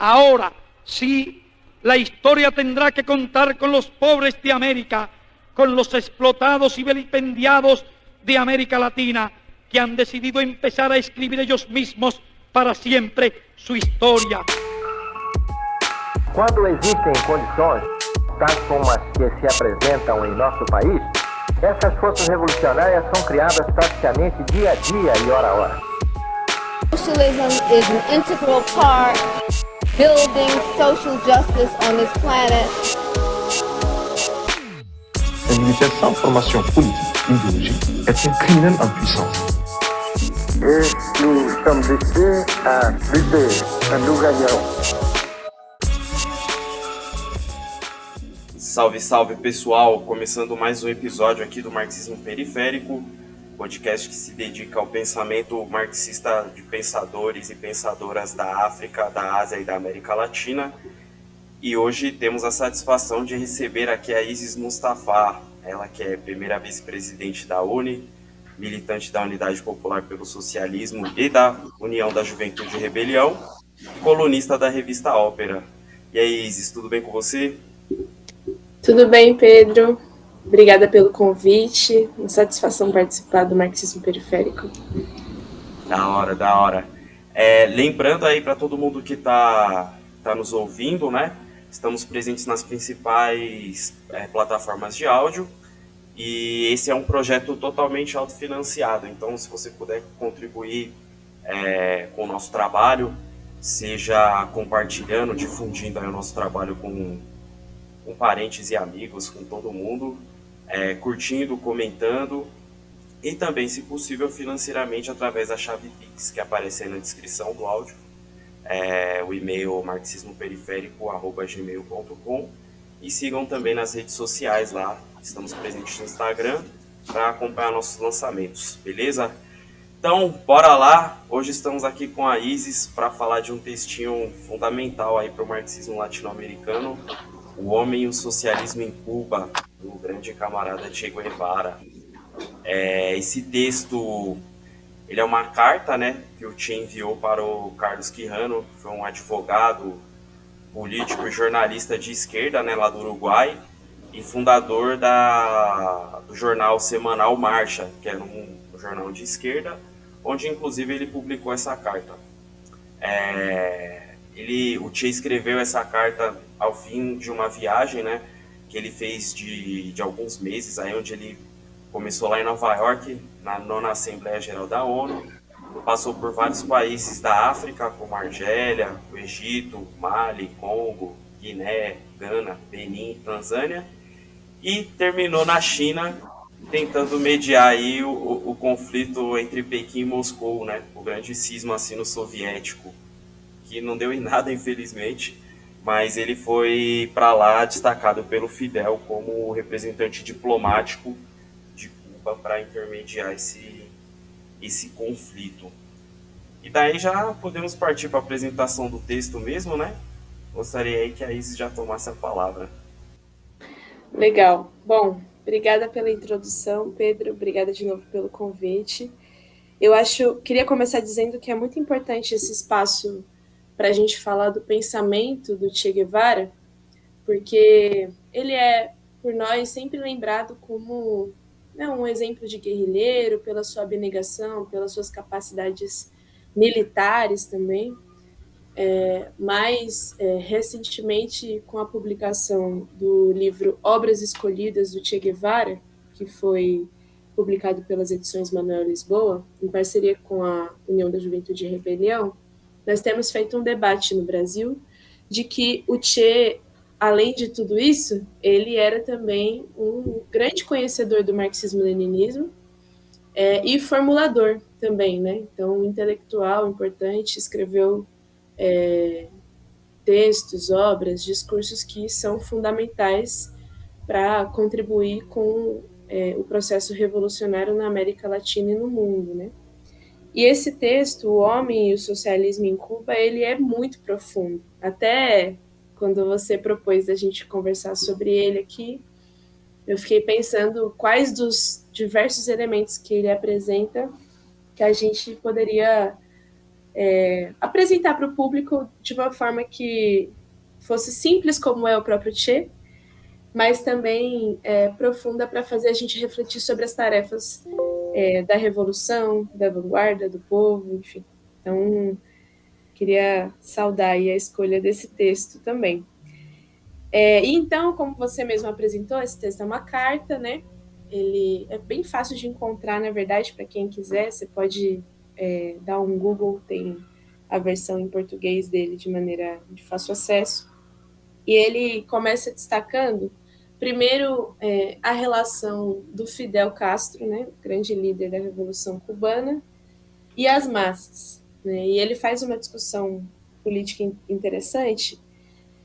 Ahora sí, la historia tendrá que contar con los pobres de América, con los explotados y vilipendiados de América Latina, que han decidido empezar a escribir ellos mismos para siempre su historia. Quando existem condições, tais como as que se apresentam em nosso país, essas forças revolucionárias são criadas praticamente dia a dia e hora a hora. Socialism is an integral part building social justice on this planet. Une sans formation politique, idéologique, est un criminel en puissance. Et nous sommes ici à lutter, nous gagnons. Salve, salve pessoal! Começando mais um episódio aqui do Marxismo Periférico, podcast que se dedica ao pensamento marxista de pensadores e pensadoras da África, da Ásia e da América Latina. E hoje temos a satisfação de receber aqui a Isis Mustafa, ela que é primeira vice-presidente da UNE, militante da Unidade Popular pelo Socialismo e da União da Juventude e Rebelião, e colunista da revista Ópera. E aí, Isis, tudo bem com você? Tudo bem, Pedro. Obrigada pelo convite. Uma satisfação participar do Marxismo Periférico. Da hora. Lembrando aí para todo mundo que tá nos ouvindo, né? Estamos presentes nas principais plataformas de áudio e esse é um projeto totalmente autofinanciado. Então, se você puder contribuir com o nosso trabalho, seja compartilhando, difundindo aí o nosso trabalho com parentes e amigos, com todo mundo, curtindo, comentando e também, se possível, financeiramente através da chave Pix que aparece aí na descrição do áudio, o e-mail marxismoperiférico@gmail.com, e sigam também nas redes sociais lá, estamos presentes no Instagram para acompanhar nossos lançamentos, beleza? Então, bora lá! Hoje estamos aqui com a Isis para falar de um textinho fundamental aí para o marxismo latino-americano, O Homem e o Socialismo em Cuba, do grande camarada Che Guevara. Esse texto, ele é uma carta, né, que o Che enviou para o Carlos Quijano, que foi um advogado, político e jornalista de esquerda, né, lá do Uruguai, e fundador do jornal semanal Marcha, que era um jornal de esquerda, onde inclusive ele publicou essa carta. O Che escreveu essa carta ao fim de uma viagem, né, que ele fez de alguns meses, aí onde ele começou lá em Nova York, na 9ª Assembleia Geral da ONU, passou por vários países da África, como Argélia, o Egito, Mali, Congo, Guiné, Gana, Benin, Tanzânia, e terminou na China, tentando mediar aí o conflito entre Pequim e Moscou, né, o grande cisma sino-soviético, que não deu em nada, infelizmente, mas ele foi para lá destacado pelo Fidel como representante diplomático de Cuba para intermediar esse conflito. E daí já podemos partir para a apresentação do texto mesmo, né? Gostaria aí que a Isis já tomasse a palavra. Legal. Bom, obrigada pela introdução, Pedro. Obrigada de novo pelo convite. Queria começar dizendo que é muito importante esse espaço para a gente falar do pensamento do Che Guevara, porque ele é, por nós, sempre lembrado como um exemplo de guerrilheiro, pela sua abnegação, pelas suas capacidades militares também. Mas, recentemente, com a publicação do livro Obras Escolhidas do Che Guevara, que foi publicado pelas edições Manuel Lisboa, em parceria com a União da Juventude e Rebelião, nós temos feito um debate no Brasil de que o Che, além de tudo isso, ele era também um grande conhecedor do marxismo-leninismo e formulador também, né? Então, um intelectual importante, escreveu textos, obras, discursos que são fundamentais para contribuir com o processo revolucionário na América Latina e no mundo, né? E esse texto, O Homem e o Socialismo em Cuba, ele é muito profundo. Até quando você propôs a gente conversar sobre ele aqui, eu fiquei pensando quais dos diversos elementos que ele apresenta que a gente poderia apresentar para o público de uma forma que fosse simples, como é o próprio Che, mas também profunda para fazer a gente refletir sobre as tarefas da revolução, da vanguarda, do povo, enfim. Então, queria saudar aí a escolha desse texto também. E então, como você mesmo apresentou, esse texto é uma carta, né? Ele é bem fácil de encontrar, na verdade, para quem quiser, você pode dar um Google, tem a versão em português dele de fácil acesso. E ele começa destacando, primeiro, a relação do Fidel Castro, né, grande líder da Revolução Cubana, e as massas, né? E ele faz uma discussão política interessante,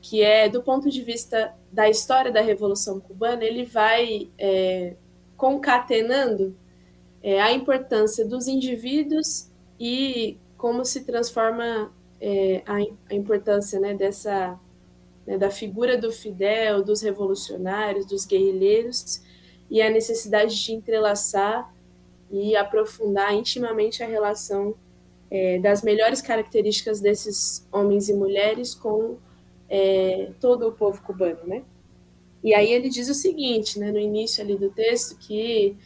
que do ponto de vista da história da Revolução Cubana, ele vai concatenando a importância dos indivíduos e como se transforma a importância, né, da figura do Fidel, dos revolucionários, dos guerrilheiros, e a necessidade de entrelaçar e aprofundar intimamente a relação das melhores características desses homens e mulheres com todo o povo cubano, né? E aí ele diz o seguinte, né, no início ali do texto, que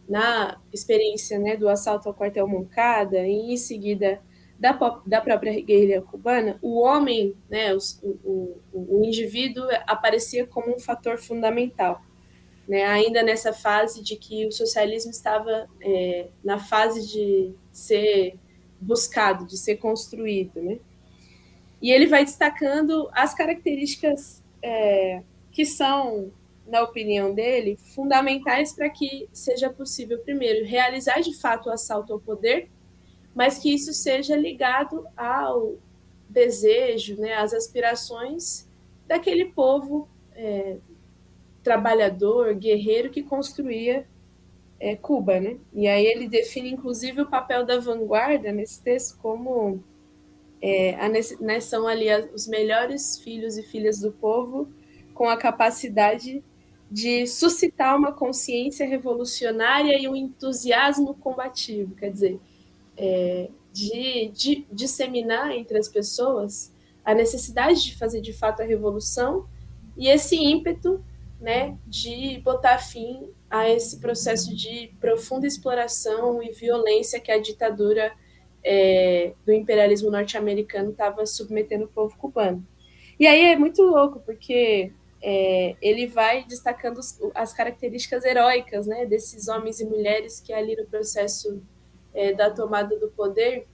na experiência, né, do assalto ao quartel Moncada, e em seguida da própria guerrilha cubana, o homem, né, o indivíduo aparecia como um fator fundamental, né, ainda nessa fase de que o socialismo estava na fase de ser buscado, de ser construído, né? E ele vai destacando as características que são, na opinião dele, fundamentais para que seja possível, primeiro, realizar de fato o assalto ao poder, mas que isso seja ligado ao desejo, né, às aspirações daquele povo trabalhador, guerreiro que construía Cuba, né? E aí ele define, inclusive, o papel da vanguarda nesse texto como são ali os melhores filhos e filhas do povo com a capacidade de suscitar uma consciência revolucionária e um entusiasmo combativo, quer dizer, de disseminar entre as pessoas a necessidade de fazer de fato a revolução e esse ímpeto, né, de botar fim a esse processo de profunda exploração e violência que a ditadura do imperialismo norte-americano estava submetendo o povo cubano. E aí é muito louco, porque ele vai destacando as características heróicas, né, desses homens e mulheres que ali no processo da tomada do poder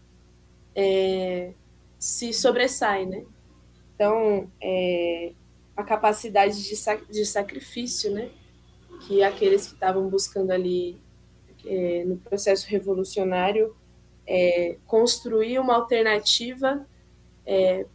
se sobressaem, né? Então, a capacidade de sacrifício, né, que aqueles que estavam buscando ali no processo revolucionário construir uma alternativa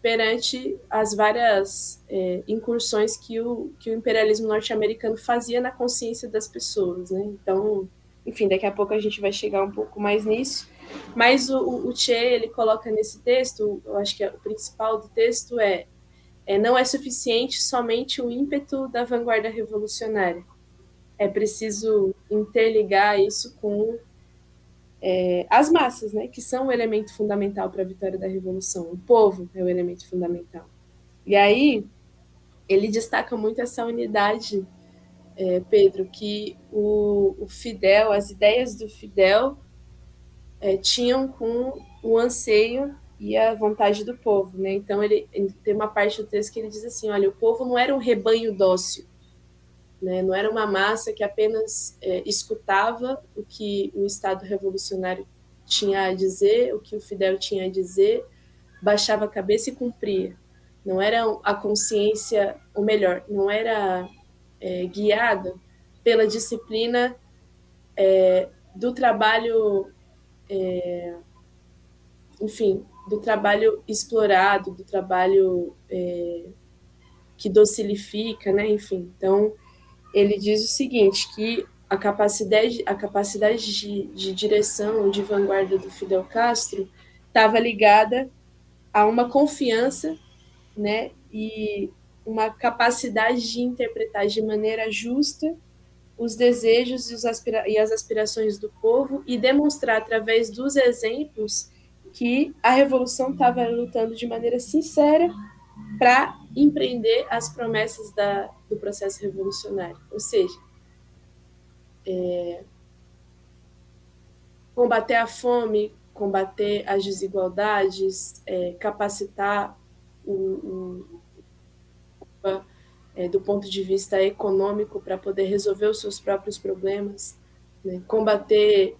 perante as várias incursões que o imperialismo norte-americano fazia na consciência das pessoas, né? Então, enfim, daqui a pouco a gente vai chegar um pouco mais nisso, mas o Che, ele coloca nesse texto, eu acho que o principal do texto não é suficiente somente o ímpeto da vanguarda revolucionária, é preciso interligar isso com as massas, né, que são o elemento fundamental para a vitória da revolução. O povo é o elemento fundamental. E aí ele destaca muito essa unidade, Pedro, que o Fidel, as ideias do Fidel tinham com o anseio e a vontade do povo, né? Então ele tem uma parte do texto que ele diz assim: olha, o povo não era um rebanho dócil, né? Não era uma massa que apenas escutava o que o Estado revolucionário tinha a dizer, o que o Fidel tinha a dizer, baixava a cabeça e cumpria. Não era a consciência, ou melhor, não era guiada pela disciplina do trabalho, enfim, do trabalho explorado, do trabalho que docilifica, né? Enfim, então ele diz o seguinte, que a capacidade de direção, de vanguarda do Fidel Castro estava ligada a uma confiança, né, e uma capacidade de interpretar de maneira justa os desejos e as aspirações do povo e demonstrar através dos exemplos que a revolução estava lutando de maneira sincera para empreender as promessas do processo revolucionário, ou seja, combater a fome, combater as desigualdades, capacitar do ponto de vista econômico para poder resolver os seus próprios problemas, né? Combater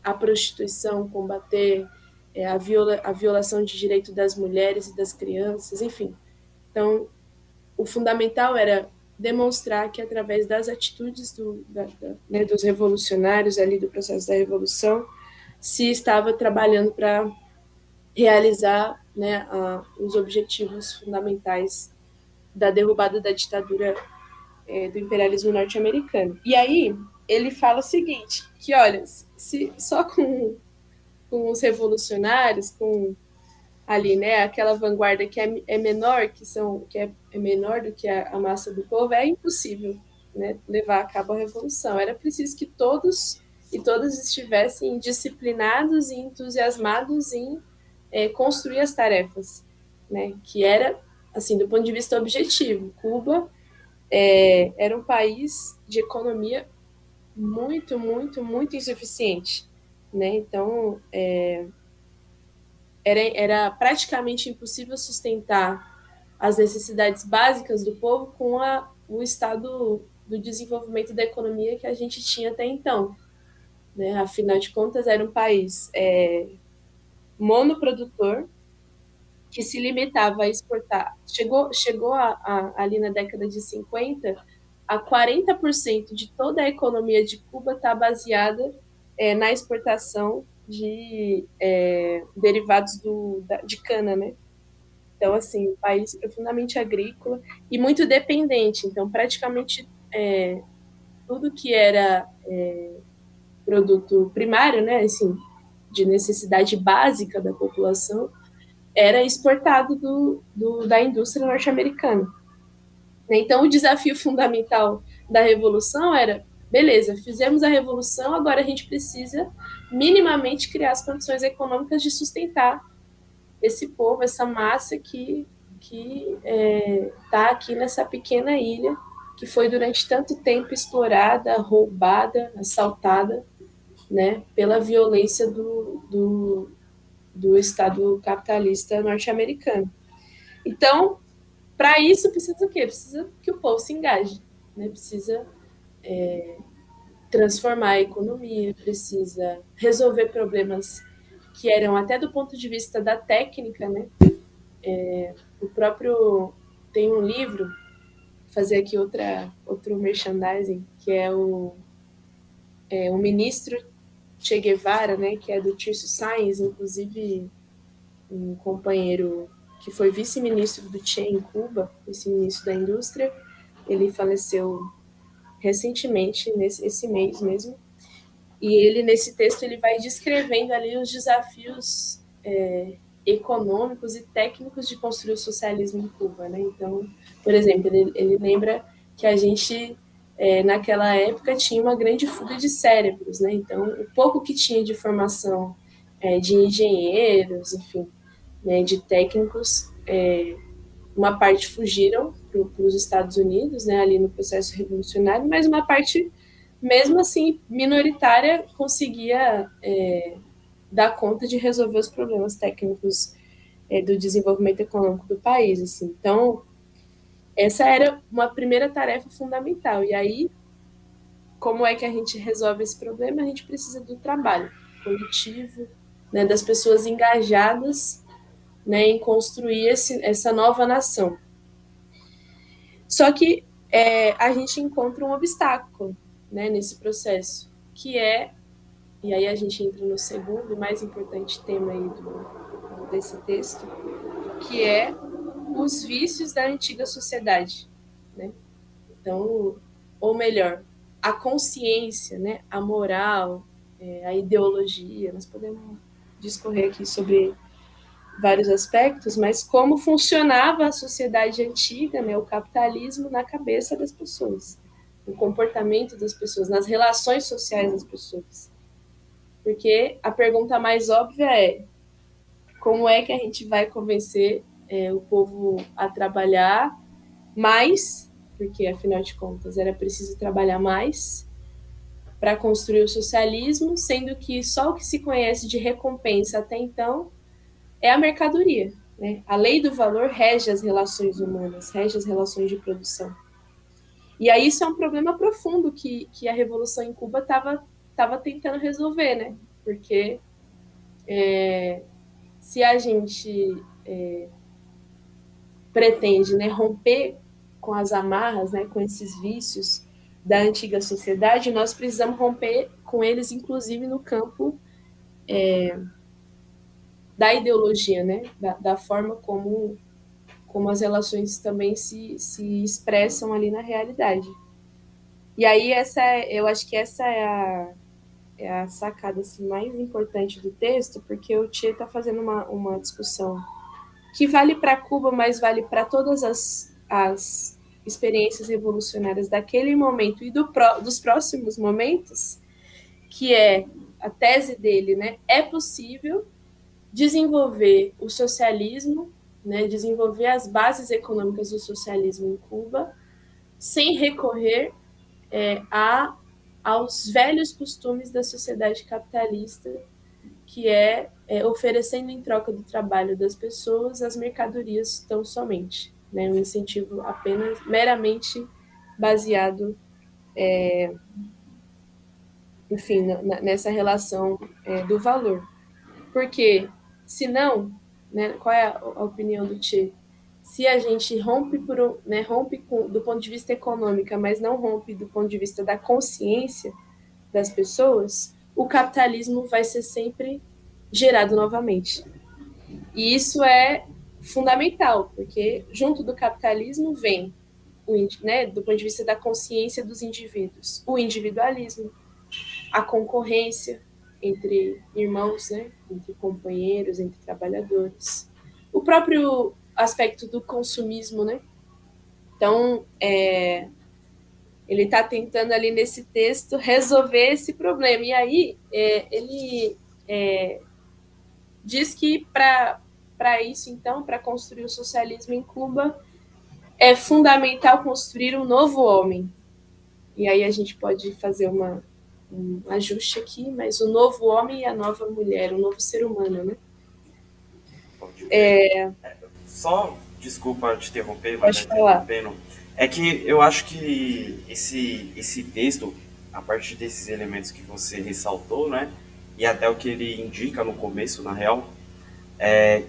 a prostituição, combater a violação de direito das mulheres e das crianças, enfim. Então, o fundamental era demonstrar que, através das atitudes dos revolucionários ali do processo da Revolução, se estava trabalhando para realizar, né, os objetivos fundamentais da derrubada da ditadura do imperialismo norte-americano. E aí ele fala o seguinte, que olha, se só com os revolucionários, com ali, né, aquela vanguarda que é menor, que é menor do que a massa do povo, é impossível, né, levar a cabo a revolução. Era preciso que todos e todas estivessem disciplinados e entusiasmados em construir as tarefas, né, que era, assim, do ponto de vista objetivo. Cuba era um país de economia muito, muito, muito insuficiente, né? Então, era praticamente impossível sustentar as necessidades básicas do povo com o estado do desenvolvimento da economia que a gente tinha até então, né? Afinal de contas, era um país monoprodutor, que se limitava a exportar. Chegou ali na década de 50, a 40% de toda a economia de Cuba está baseada na exportação de derivados de cana, né? Então, assim, um país profundamente agrícola e muito dependente. Então, praticamente tudo que era produto primário, né, assim, de necessidade básica da população, era exportado da indústria norte-americana. Então, o desafio fundamental da Revolução era, beleza, fizemos a Revolução, agora a gente precisa minimamente criar as condições econômicas de sustentar esse povo, essa massa que está aqui nessa pequena ilha, que foi durante tanto tempo explorada, roubada, assaltada, né, pela violência do Estado capitalista norte-americano. Então, para isso, precisa o quê? Precisa que o povo se engaje, né? Precisa transformar a economia, precisa resolver problemas que eram, até do ponto de vista da técnica, né? O próprio... Tem um livro, fazer aqui outro merchandising, que é o ministro Che Guevara, né? Que é do Tirso Sainz, inclusive um companheiro que foi vice-ministro do Che em Cuba, vice-ministro da indústria. Ele faleceu recentemente, esse mês mesmo. E ele, nesse texto, ele vai descrevendo ali os desafios econômicos e técnicos de construir o socialismo em Cuba, né? Então, por exemplo, ele lembra que a gente, naquela época, tinha uma grande fuga de cérebros, né? Então, o pouco que tinha de formação de engenheiros, enfim, né, de técnicos, uma parte fugiram para os Estados Unidos, né, ali no processo revolucionário, mas uma parte, mesmo assim, minoritária, conseguia dar conta de resolver os problemas técnicos do desenvolvimento econômico do país. Assim. Então, essa era uma primeira tarefa fundamental. E aí, como é que a gente resolve esse problema? A gente precisa do trabalho coletivo, né, das pessoas engajadas, né, em construir essa nova nação. Só que a gente encontra um obstáculo, né, nesse processo, que e aí a gente entra no segundo e mais importante tema aí desse texto, que é os vícios da antiga sociedade, né? Então, ou melhor, a consciência, né, a moral, a ideologia, nós podemos discorrer aqui sobre vários aspectos, mas como funcionava a sociedade antiga, né, o capitalismo na cabeça das pessoas, no comportamento das pessoas, nas relações sociais das pessoas. Porque a pergunta mais óbvia é, como é que a gente vai convencer o povo a trabalhar mais, porque, afinal de contas, era preciso trabalhar mais para construir o socialismo, sendo que só o que se conhece de recompensa até então é a mercadoria, né? A lei do valor rege as relações humanas, rege as relações de produção. E aí isso é um problema profundo que a Revolução em Cuba estava tentando resolver, né? Porque se a gente pretende, né, romper com as amarras, né, com esses vícios da antiga sociedade, nós precisamos romper com eles, inclusive no campo da ideologia, né, da forma como as relações também se expressam ali na realidade. E aí eu acho que essa é a sacada assim, mais importante do texto, porque o Che está fazendo uma discussão que vale para Cuba, mas vale para todas as experiências revolucionárias daquele momento e dos próximos momentos, que é a tese dele, né? É possível desenvolver o socialismo, né? Desenvolver as bases econômicas do socialismo em Cuba, sem recorrer aos velhos costumes da sociedade capitalista, que é oferecendo em troca do trabalho das pessoas as mercadorias tão somente, né? Um incentivo apenas meramente baseado, enfim, nessa relação do valor. Porque, se não, né, qual é a opinião do Che? Se a gente rompe, rompe do ponto de vista econômico, mas não rompe do ponto de vista da consciência das pessoas, o capitalismo vai ser sempre gerado novamente. E isso é fundamental, porque junto do capitalismo vem, né, do ponto de vista da consciência dos indivíduos, o individualismo, a concorrência entre irmãos, né, entre companheiros, entre trabalhadores, o próprio aspecto do consumismo, né? Então, ele está tentando ali nesse texto resolver esse problema. E aí, ele diz que para isso, então, para construir o socialismo em Cuba, é fundamental construir um novo homem. E aí a gente pode fazer um ajuste aqui, mas o novo homem e a nova mulher, o novo ser humano, né? Só, desculpa te interromper, mas interrompendo. É que eu acho que esse texto, a partir desses elementos que você ressaltou, né, e até o que ele indica no começo, na real,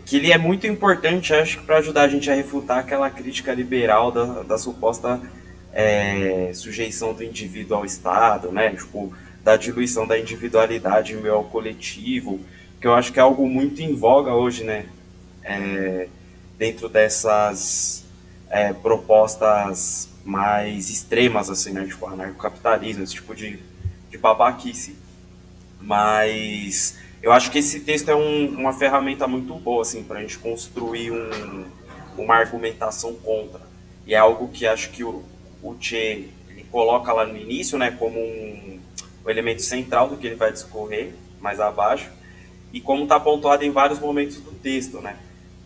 que ele é muito importante, acho que para ajudar a gente a refutar aquela crítica liberal da suposta sujeição do indivíduo ao Estado, né, tipo, da diluição da individualidade em meio ao coletivo, que eu acho que é algo muito em voga hoje, né, dentro dessas propostas mais extremas, assim, né, tipo anarcocapitalismo, esse tipo de babaquice. Mas eu acho que esse texto é uma ferramenta muito boa, assim, para a gente construir uma argumentação contra. E é algo que acho que o Che ele coloca lá no início, né, como um elemento central do que ele vai discorrer mais abaixo, e como está pontuado em vários momentos do texto, né.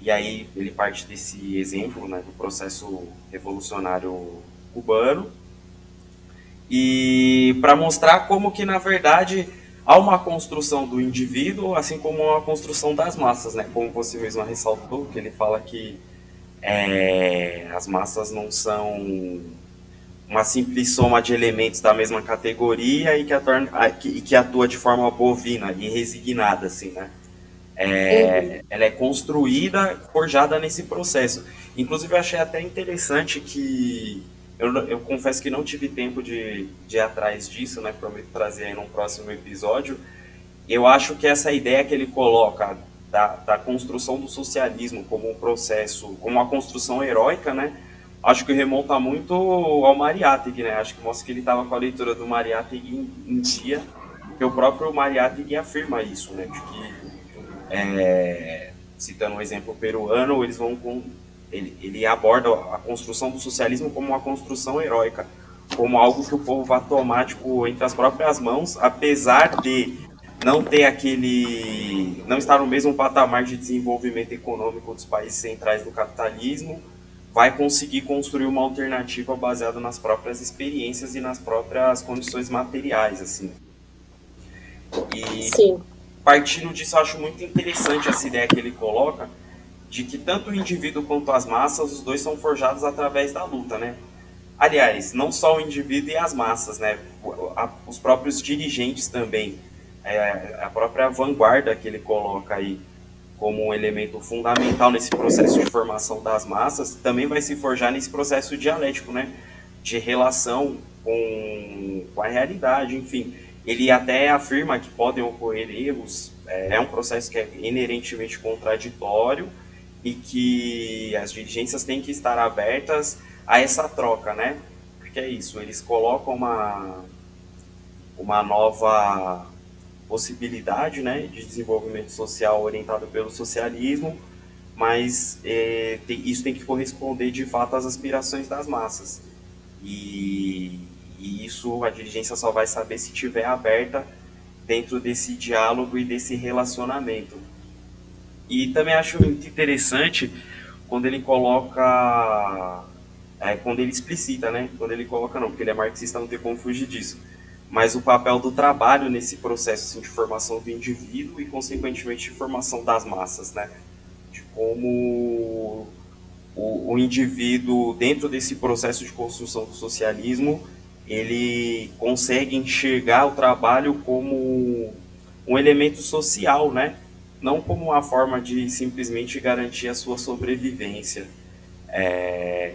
E aí ele parte desse exemplo, né, do processo revolucionário cubano, e para mostrar como que, na verdade, há uma construção do indivíduo, assim como uma construção das massas, né, como você mesmo ressaltou, que ele fala que as massas não são uma simples soma de elementos da mesma categoria e que atua de forma bovina e resignada, assim, né. Ela é construída, forjada nesse processo. Inclusive, eu achei até interessante que eu confesso que não tive tempo de ir atrás disso, né? Prometo trazer aí num próximo episódio. Eu acho que essa ideia que ele coloca da construção do socialismo como um processo, como uma construção heróica, né? Acho que remonta muito ao Mariátegui, né? Acho que mostra que ele estava com a leitura do Mariátegui em dia, que o próprio Mariátegui afirma isso, né? De que citando um exemplo peruano, ele aborda a construção do socialismo como uma construção heróica, como algo que o povo vai tomar, tipo, entre as próprias mãos, apesar de não ter não estar no mesmo patamar de desenvolvimento econômico dos países centrais do capitalismo, vai conseguir construir uma alternativa baseada nas próprias experiências e nas próprias condições materiais, assim. E Sim. partindo disso, eu acho muito interessante essa ideia que ele coloca, de que tanto o indivíduo quanto as massas, os dois são forjados através da luta, né? Aliás, não só o indivíduo e as massas, né? Os próprios dirigentes também, a própria vanguarda que ele coloca aí como um elemento fundamental nesse processo de formação das massas, também vai se forjar nesse processo dialético, né? De relação com a realidade, enfim. Ele até afirma que podem ocorrer erros, é um processo que é inerentemente contraditório e que as dirigências têm que estar abertas a essa troca, né? Porque é isso, eles colocam uma nova possibilidade, né, de desenvolvimento social orientado pelo socialismo, mas isso tem que corresponder de fato às aspirações das massas. E isso a dirigência só vai saber se estiver aberta dentro desse diálogo e desse relacionamento. E também acho muito interessante quando ele coloca, quando ele explicita, né? Quando ele coloca, não, porque ele é marxista, não tem como fugir disso, mas o papel do trabalho nesse processo assim, de formação do indivíduo e, consequentemente, de formação das massas, né? De como o indivíduo, dentro desse processo de construção do socialismo, ele consegue enxergar o trabalho como um elemento social, né? Não como uma forma de simplesmente garantir a sua sobrevivência.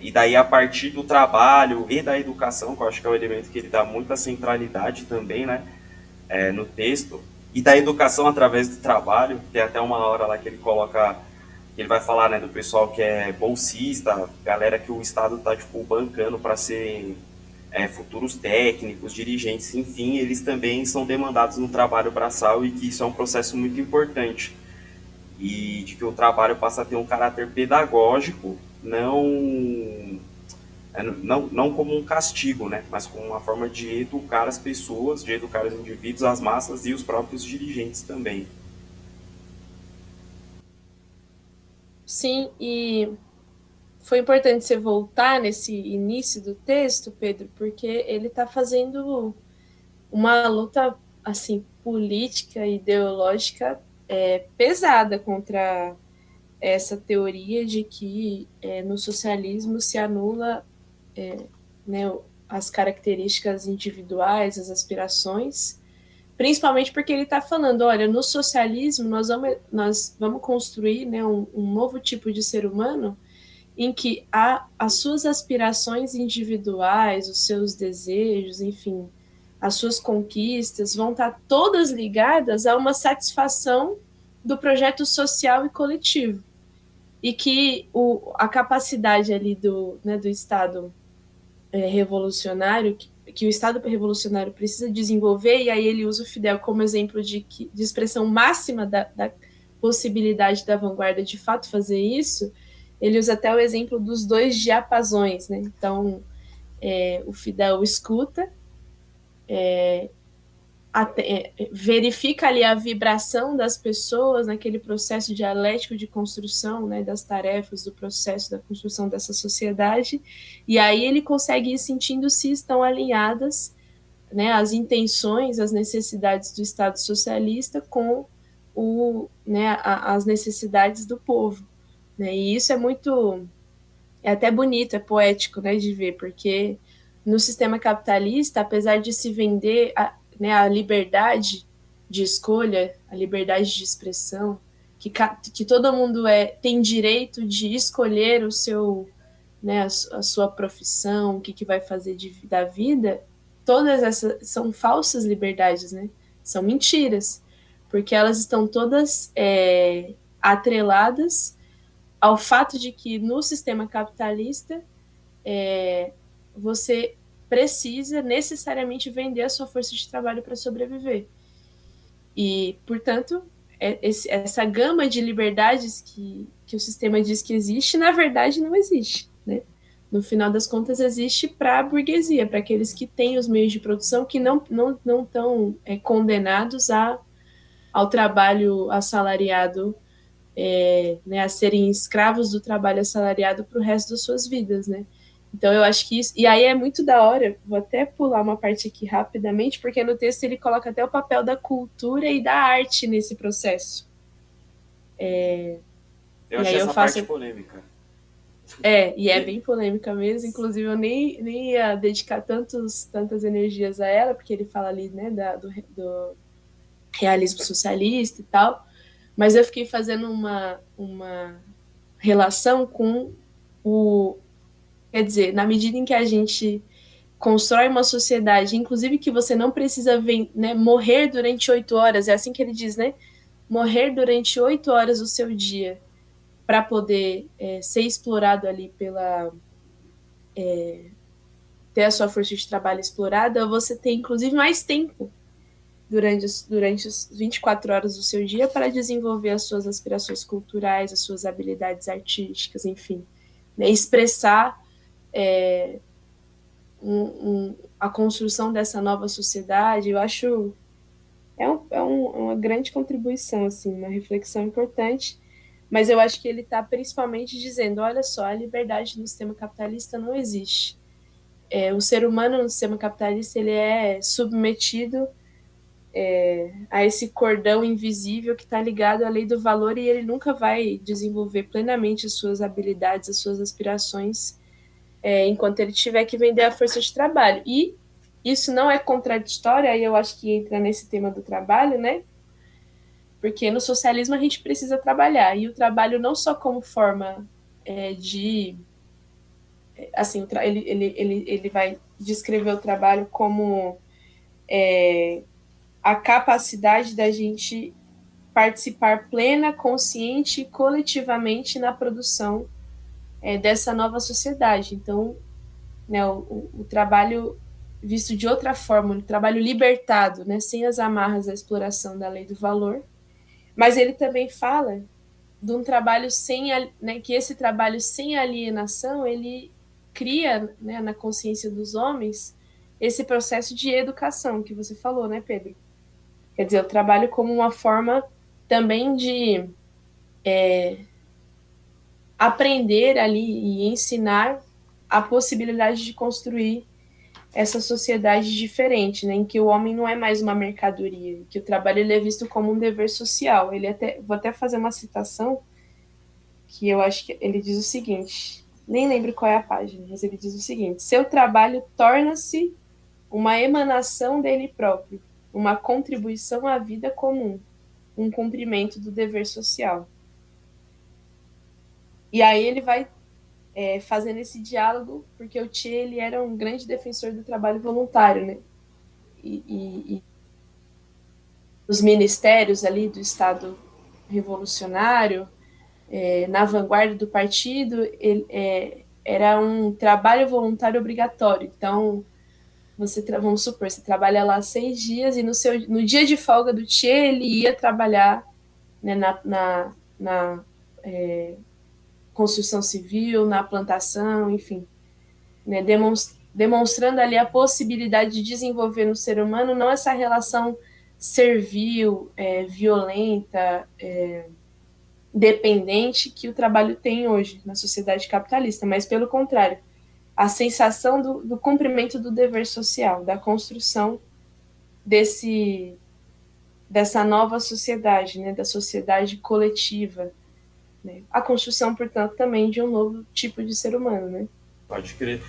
E daí, a partir do trabalho e da educação, que eu acho que é um elemento que ele dá muita centralidade também, né? No texto, e da educação através do trabalho, tem até uma hora lá que ele coloca, que ele vai falar, né, do pessoal que é bolsista, galera que o Estado está tipo, bancando para ser futuros técnicos, dirigentes, enfim, eles também são demandados no trabalho braçal e que isso é um processo muito importante. E de que o trabalho passa a ter um caráter pedagógico, não como um castigo, né? Mas como uma forma de educar as pessoas, de educar os indivíduos, as massas e os próprios dirigentes também. Sim, e foi importante você voltar nesse início do texto, Pedro, porque ele está fazendo uma luta assim política e ideológica pesada contra essa teoria de que no socialismo se anula né, as características individuais, as aspirações, principalmente porque ele está falando, olha, no socialismo nós vamos construir, né, um novo tipo de ser humano em que as suas aspirações individuais, os seus desejos, enfim, as suas conquistas vão estar todas ligadas a uma satisfação do projeto social e coletivo. E que a capacidade ali do Estado revolucionário, que o Estado revolucionário precisa desenvolver, e aí ele usa o Fidel como exemplo de expressão máxima da possibilidade da vanguarda de fato fazer isso. Ele usa até o exemplo dos 2 diapasões, né? Então, o Fidel escuta, verifica ali a vibração das pessoas naquele processo dialético de construção, né, das tarefas, do processo da construção dessa sociedade, e aí ele consegue ir sentindo se estão alinhadas, né, as intenções, as necessidades do Estado socialista com as necessidades do povo. Né, e isso é até bonito, é poético, né, de ver, porque no sistema capitalista, apesar de se vender a liberdade de escolha, a liberdade de expressão, que todo mundo tem direito de escolher o seu, né, a sua profissão, o que vai fazer da vida, todas essas são falsas liberdades, né? São mentiras, porque elas estão todas atreladas ao fato de que no sistema capitalista você precisa necessariamente vender a sua força de trabalho para sobreviver. E, portanto, essa gama de liberdades que o sistema diz que existe, na verdade não existe. Né? No final das contas, existe para a burguesia, para aqueles que têm os meios de produção, que não estão condenados a ao trabalho assalariado, né, a serem escravos do trabalho assalariado para o resto das suas vidas, né? Então eu acho que isso... E aí é muito da hora, vou até pular uma parte aqui rapidamente, porque no texto ele coloca até o papel da cultura e da arte nesse processo. Eu achei essa parte polêmica. E é bem polêmica mesmo, inclusive eu nem ia dedicar tantas energias a ela, porque ele fala ali, né, do realismo socialista e tal, mas eu fiquei fazendo uma relação com quer dizer, na medida em que a gente constrói uma sociedade, inclusive que você não precisa né, morrer durante 8 horas, é assim que ele diz, né? Morrer durante 8 horas do seu dia para poder ser explorado ali ter a sua força de trabalho explorada, você tem inclusive mais tempo durante as 24 horas do seu dia para desenvolver as suas aspirações culturais, as suas habilidades artísticas, enfim, né, expressar a construção dessa nova sociedade. Eu acho uma grande contribuição, assim, uma reflexão importante, mas eu acho que ele está principalmente dizendo, olha só, a liberdade no sistema capitalista não existe. O ser humano no sistema capitalista ele é submetido a esse cordão invisível que está ligado à lei do valor e ele nunca vai desenvolver plenamente as suas habilidades, as suas aspirações, enquanto ele tiver que vender a força de trabalho. E isso não é contraditório, aí eu acho que entra nesse tema do trabalho, né? Porque no socialismo a gente precisa trabalhar, e o trabalho não só como forma de... Assim, ele vai descrever o trabalho como a capacidade da gente participar plena, consciente e coletivamente na produção dessa nova sociedade. Então, né, o trabalho visto de outra forma, o trabalho libertado, né, sem as amarras da exploração da lei do valor, mas ele também fala de um trabalho né, que esse trabalho sem alienação, ele cria, né, na consciência dos homens esse processo de educação que você falou, né, Pedro? Quer dizer, o trabalho como uma forma também de aprender ali e ensinar a possibilidade de construir essa sociedade diferente, né, em que o homem não é mais uma mercadoria, que o trabalho ele é visto como um dever social. Vou até fazer uma citação que eu acho que ele diz o seguinte, nem lembro qual é a página, mas ele diz o seguinte: seu trabalho torna-se uma emanação dele próprio, uma contribuição à vida comum, um cumprimento do dever social. E aí ele vai fazendo esse diálogo, porque o Che ele era um grande defensor do trabalho voluntário, né? E os ministérios ali do Estado revolucionário, na vanguarda do partido, era um trabalho voluntário obrigatório. Então, vamos supor, você trabalha lá 6 dias e no dia de folga do Che ele ia trabalhar, né, na construção civil, na plantação, enfim, né, demonstrando ali a possibilidade de desenvolver no ser humano não essa relação servil, violenta, dependente que o trabalho tem hoje na sociedade capitalista, mas pelo contrário, a sensação do cumprimento do dever social, da construção dessa nova sociedade, né, da sociedade coletiva, né? A construção, portanto, também de um novo tipo de ser humano, né? Pode crer.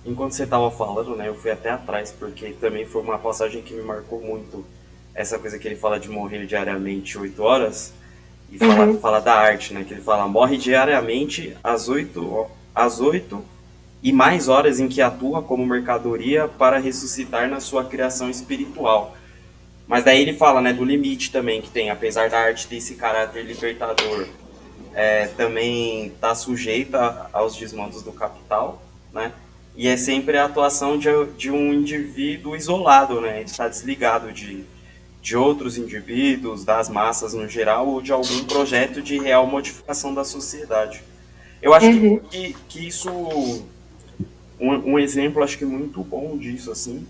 Enquanto você estava falando, né, eu fui até atrás, porque também foi uma passagem que me marcou muito, essa coisa que ele fala de morrer diariamente 8 horas, e fala da arte, né, que ele fala, morre diariamente às 8 e mais horas em que atua como mercadoria para ressuscitar na sua criação espiritual. Mas daí ele fala, né, do limite também que tem, apesar da arte ter esse caráter libertador, também está sujeita aos desmandos do capital, né? E é sempre a atuação de um indivíduo isolado, né? Ele está desligado de outros indivíduos, das massas no geral, ou de algum projeto de real modificação da sociedade. Eu acho que isso, um exemplo, acho que muito bom disso, assim,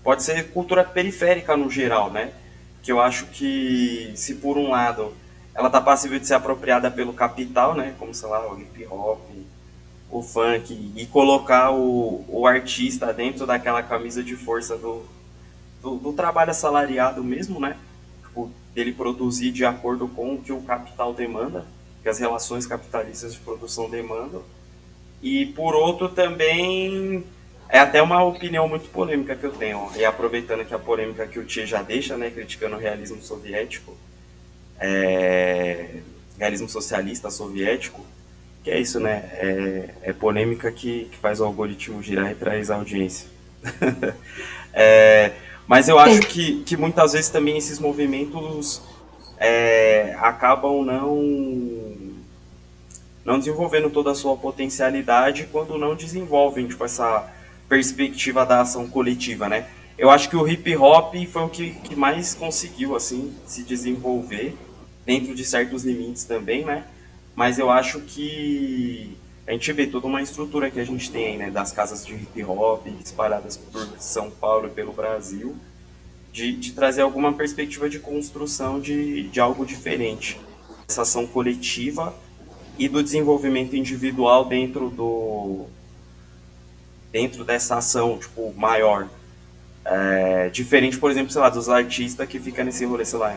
pode ser cultura periférica no geral, né? Que eu acho que, se por um lado ela está passível de ser apropriada pelo capital, né? Como, sei lá, o hip hop, o funk, e colocar o artista dentro daquela camisa de força do trabalho assalariado mesmo, né? Tipo, dele produzir de acordo com o que o capital demanda, que as relações capitalistas de produção demandam. E por outro também, é até uma opinião muito polêmica que eu tenho, e aproveitando que a polêmica que o Tchê já deixa, né, criticando o realismo soviético, realismo socialista soviético, que é isso, né, é polêmica que faz o algoritmo girar e traz audiência. Mas eu acho que muitas vezes também esses movimentos acabam não desenvolvendo toda a sua potencialidade quando não desenvolvem, tipo, essa perspectiva da ação coletiva, né? Eu acho que o hip hop foi o que mais conseguiu, assim, se desenvolver dentro de certos limites também, né? Mas eu acho que a gente vê toda uma estrutura que a gente tem aí, né? Das casas de hip hop espalhadas por São Paulo e pelo Brasil, de trazer alguma perspectiva de construção de algo diferente. Essa ação coletiva e do desenvolvimento individual dentro dessa ação, tipo, maior. Diferente, por exemplo, sei lá, dos artistas que ficam nesse rolê, sei lá,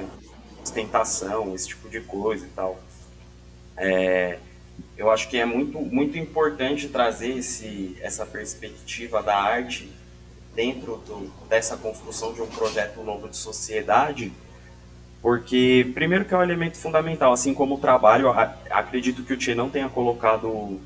ostentação, esse tipo de coisa e tal. Eu acho que é muito, muito importante trazer essa perspectiva da arte dentro dessa construção de um projeto novo de sociedade, porque, primeiro, que é um elemento fundamental, assim como o trabalho. Acredito que o Tchê não tenha colocado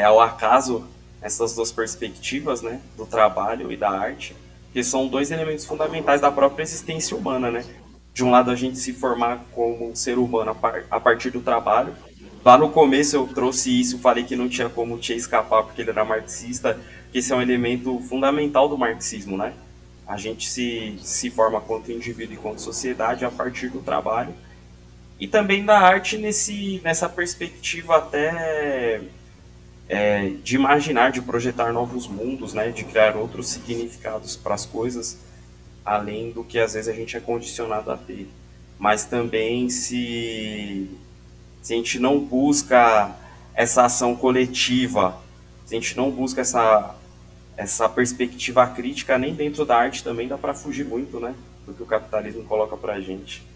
ao acaso essas duas perspectivas, né, do trabalho e da arte, que são dois elementos fundamentais da própria existência humana, né? De um lado, a gente se formar como um ser humano a partir do trabalho. Lá no começo eu trouxe isso, falei que não tinha como o Tchê escapar porque ele era marxista, que esse é um elemento fundamental do marxismo, né? A gente se forma quanto indivíduo e quanto sociedade a partir do trabalho. E também da arte nessa perspectiva até de imaginar, de projetar novos mundos, né? De criar outros significados para as coisas, além do que às vezes a gente é condicionado a ter. Mas também se a gente não busca essa ação coletiva, se a gente não busca essa perspectiva crítica, nem dentro da arte também dá para fugir muito, né, do que o capitalismo coloca para a gente.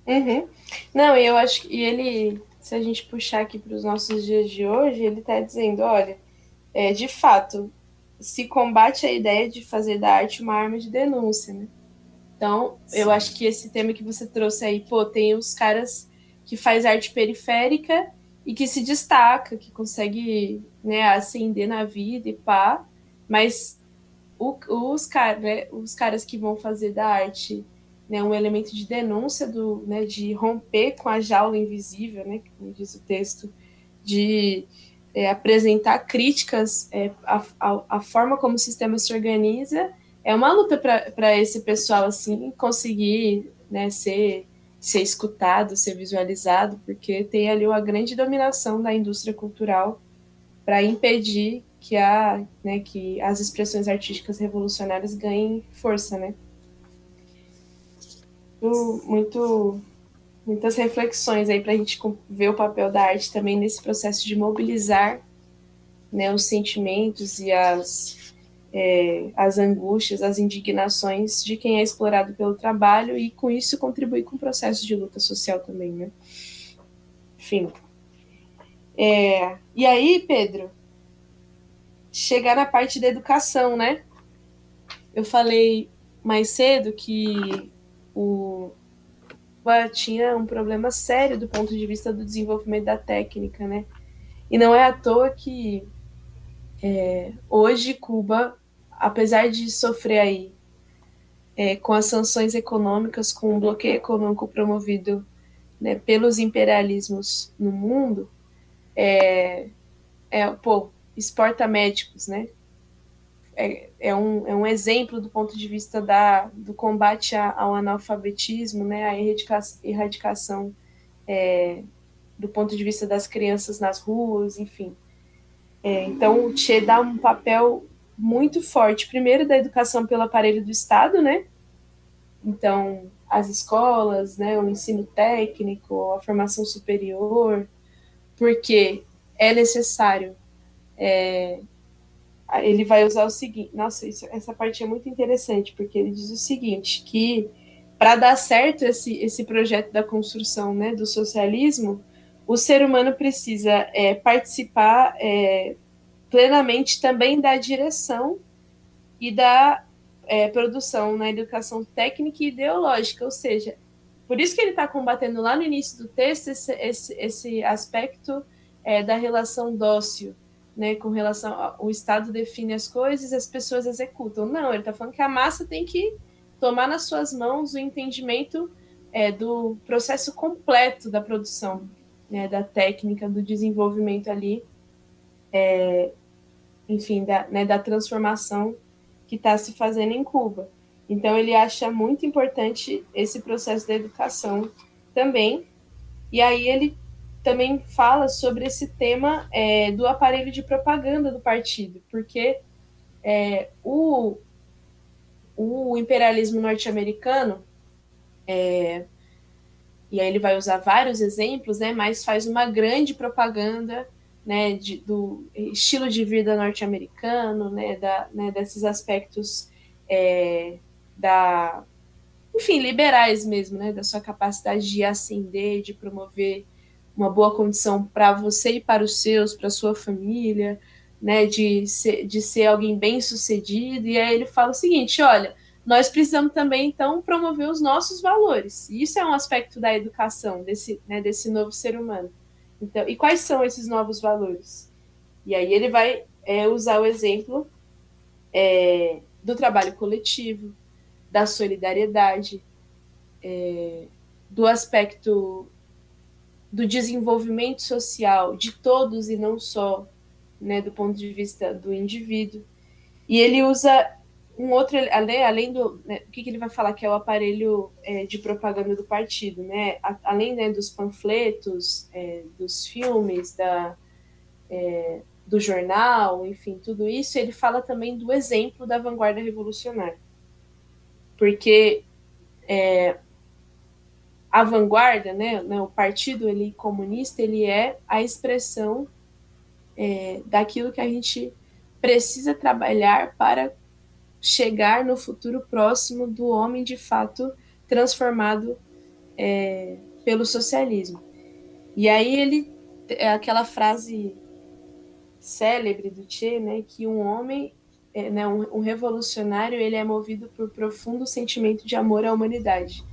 Uhum. Não, eu acho que ele, se a gente puxar aqui para os nossos dias de hoje, ele está dizendo, olha, de fato, se combate a ideia de fazer da arte uma arma de denúncia, né? Então, sim, eu acho que esse tema que você trouxe aí, tem os caras que faz arte periférica e que se destaca, que consegue, né, ascender na vida e pá, mas os caras que vão fazer da arte, né, um elemento de denúncia, né, de romper com a jaula invisível, né, como diz o texto, de apresentar críticas à forma como o sistema se organiza, é uma luta para esse pessoal assim conseguir, né, ser escutado, ser visualizado, porque tem ali uma grande dominação da indústria cultural para impedir que as expressões artísticas revolucionárias ganhem força, né? Muitas reflexões aí para a gente ver o papel da arte também nesse processo de mobilizar, né, os sentimentos e as angústias, as indignações de quem é explorado pelo trabalho e, com isso, contribuir com o processo de luta social também, né? Enfim. E aí, Pedro, chegar na parte da educação, né? Eu falei mais cedo que o Cuba tinha um problema sério do ponto de vista do desenvolvimento da técnica, né? E não é à toa que hoje Cuba, apesar de sofrer aí com as sanções econômicas, com o bloqueio econômico promovido, né, pelos imperialismos no mundo, exporta médicos, né? É um exemplo do ponto de vista do combate ao analfabetismo, né, a erradicação do ponto de vista das crianças nas ruas, enfim. Então, o Tchê dá um papel muito forte, primeiro da educação pelo aparelho do Estado, né? Então, as escolas, né, o ensino técnico, a formação superior, porque é necessário. Ele vai usar o seguinte, nossa, essa parte é muito interessante, porque ele diz o seguinte, que para dar certo esse projeto da construção, né, do socialismo, o ser humano precisa participar plenamente também da direção e da produção na educação técnica e ideológica, ou seja, por isso que ele está combatendo lá no início do texto esse aspecto da relação dócil, né, com relação ao Estado define as coisas e as pessoas executam. Não, ele está falando que a massa tem que tomar nas suas mãos o entendimento do processo completo da produção, né, da técnica, do desenvolvimento ali, enfim, da transformação que está se fazendo em Cuba. Então, ele acha muito importante esse processo da educação também. E aí ele também fala sobre esse tema do aparelho de propaganda do partido, porque o imperialismo norte-americano, e aí ele vai usar vários exemplos, né, mas faz uma grande propaganda, né, do estilo de vida norte-americano, né, desses aspectos enfim, liberais mesmo, né, da sua capacidade de ascender, de promover uma boa condição para você e para os seus, para a sua família, né, de ser alguém bem-sucedido. E aí ele fala o seguinte, olha, nós precisamos também, então, promover os nossos valores. E isso é um aspecto da educação, desse novo ser humano. Então, e quais são esses novos valores? E aí ele vai usar o exemplo do trabalho coletivo, da solidariedade, do aspecto do desenvolvimento social de todos e não só, né, do ponto de vista do indivíduo. E ele usa um outro, além do, né, o que ele vai falar que é o aparelho de propaganda do partido, né, além, né, dos panfletos, dos filmes, do jornal, enfim, tudo isso, ele fala também do exemplo da vanguarda revolucionária. Porque a vanguarda, né, o partido comunista, ele é a expressão daquilo que a gente precisa trabalhar para chegar no futuro próximo do homem de fato transformado pelo socialismo. E aí aquela frase célebre do Che, né, que um homem, né, um revolucionário, ele é movido por profundo sentimento de amor à humanidade.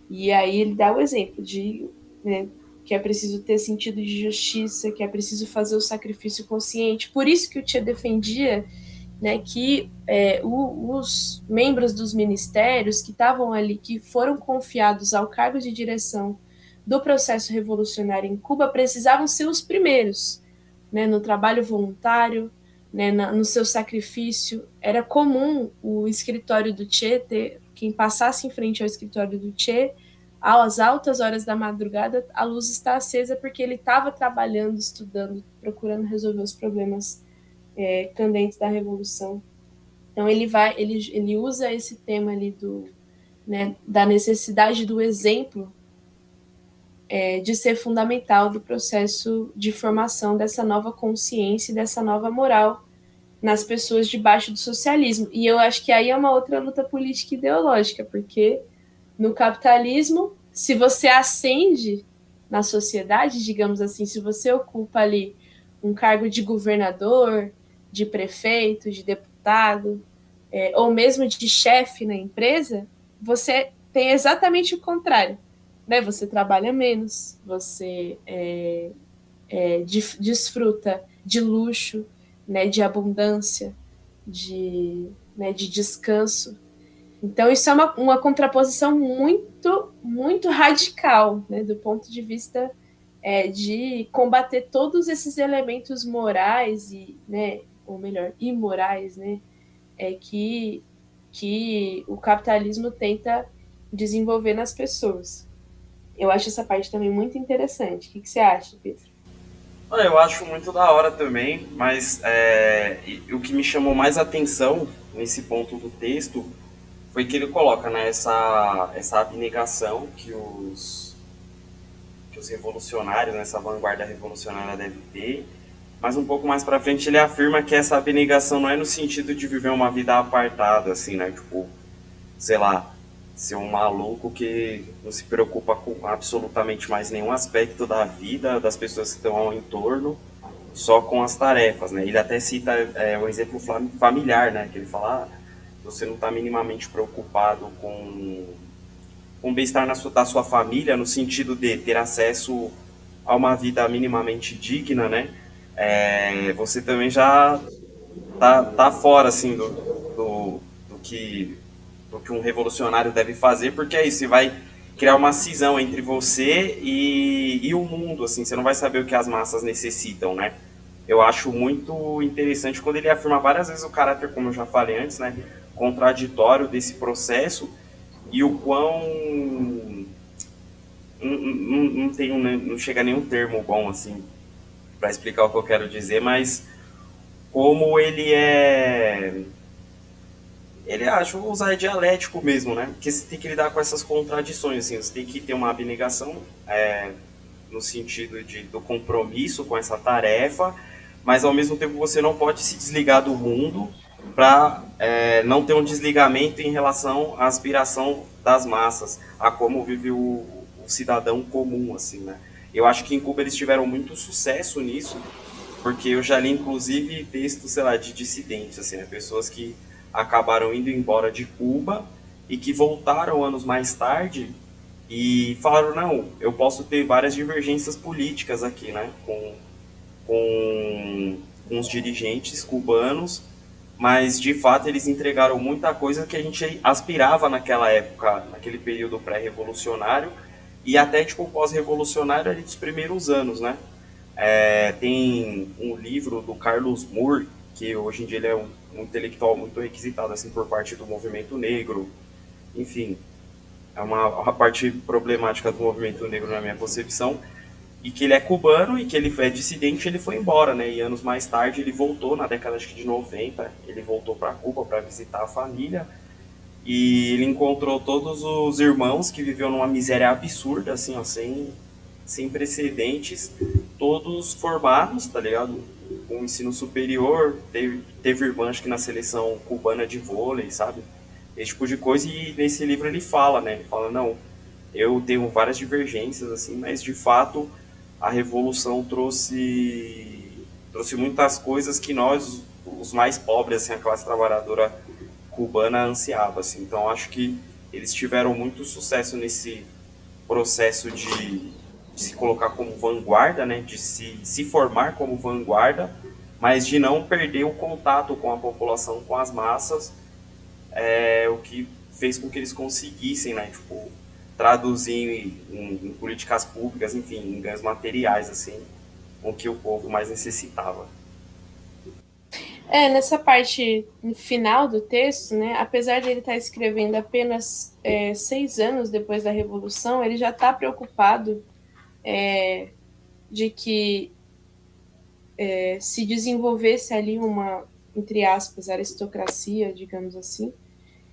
E aí ele dá o exemplo de, né, que é preciso ter sentido de justiça, que é preciso fazer o sacrifício consciente. Por isso que o Che defendia, né, que os membros dos ministérios que estavam ali, que foram confiados ao cargo de direção do processo revolucionário em Cuba, precisavam ser os primeiros, né, no trabalho voluntário, né, no seu sacrifício. Era comum o escritório do Che ter, quem passasse em frente ao escritório do Che, às altas horas da madrugada, a luz está acesa porque ele estava trabalhando, estudando, procurando resolver os problemas candentes da revolução. Então ele usa esse tema ali da necessidade do exemplo de ser fundamental do processo de formação dessa nova consciência e dessa nova moral nas pessoas debaixo do socialismo. E eu acho que aí é uma outra luta política e ideológica, porque no capitalismo, se você ascende na sociedade, digamos assim, se você ocupa ali um cargo de governador, de prefeito, de deputado, ou mesmo de chefe na empresa, você tem exatamente o contrário. Né? Você trabalha menos, você desfruta de luxo, né, de abundância, de descanso. Então, isso é uma contraposição muito, muito radical, né, do ponto de vista de combater todos esses elementos morais, né, ou melhor, imorais, né, que o capitalismo tenta desenvolver nas pessoas. Eu acho essa parte também muito interessante. O que você acha, Pedro? Olha, eu acho muito da hora também, mas o que me chamou mais atenção nesse ponto do texto foi que ele coloca, né, essa abnegação que os revolucionários, né, essa vanguarda revolucionária deve ter, mas um pouco mais pra frente ele afirma que essa abnegação não é no sentido de viver uma vida apartada, assim, né, tipo, sei lá, ser um maluco que não se preocupa com absolutamente mais nenhum aspecto da vida das pessoas que estão ao entorno, só com as tarefas, né? Ele até cita o exemplo familiar, né? Que ele fala, você não está minimamente preocupado com o bem-estar da sua família, no sentido de ter acesso a uma vida minimamente digna, né? Você também já tá fora, assim, do que um revolucionário deve fazer, porque é isso, você vai criar uma cisão entre você e o mundo, assim, você não vai saber o que as massas necessitam, né? Eu acho muito interessante quando ele afirma várias vezes o caráter, como eu já falei antes, né, contraditório desse processo e o quão não chega a nenhum termo bom assim para explicar o que eu quero dizer, mas como ele acho usar dialético mesmo, né? Porque você tem que lidar com essas contradições, assim, você tem que ter uma abnegação no sentido do compromisso com essa tarefa, mas ao mesmo tempo você não pode se desligar do mundo para não ter um desligamento em relação à aspiração das massas, a como vive o cidadão comum, assim, né? Eu acho que em Cuba eles tiveram muito sucesso nisso, porque eu já li inclusive textos, sei lá, de dissidentes, assim, né? Pessoas que acabaram indo embora de Cuba e que voltaram anos mais tarde e falaram, não, eu posso ter várias divergências políticas aqui, né, com os dirigentes cubanos, mas de fato eles entregaram muita coisa que a gente aspirava naquela época, naquele período pré-revolucionário e até tipo pós-revolucionário ali dos primeiros anos, né? Tem um livro do Carlos Moore, que hoje em dia ele é um intelectual muito requisitado assim por parte do movimento negro, enfim, é uma parte problemática do movimento negro na minha concepção, e que ele é cubano e que ele é dissidente, ele foi embora, né? E anos mais tarde ele voltou, na década acho que de 90, ele voltou para Cuba para visitar a família e ele encontrou todos os irmãos que viviam numa miséria absurda, assim, ó, sem precedentes, todos formados, tá ligado? Com ensino superior, teve irmã acho que na seleção cubana de vôlei, sabe? Esse tipo de coisa, e nesse livro ele fala, né? Ele fala, não, eu tenho várias divergências, assim, mas de fato a revolução trouxe muitas coisas que nós, os mais pobres, assim, a classe trabalhadora cubana ansiava, assim. Então acho que eles tiveram muito sucesso nesse processo de se colocar como vanguarda, né, de se formar como vanguarda, mas de não perder o contato com a população, com as massas, o que fez com que eles conseguissem, né, tipo, traduzir em políticas públicas, enfim, em ganhos materiais, assim, o que o povo mais necessitava. Nessa parte final do texto, né, apesar de ele estar escrevendo apenas 6 anos depois da Revolução, ele já está preocupado de que se desenvolvesse ali uma, entre aspas, aristocracia, digamos assim,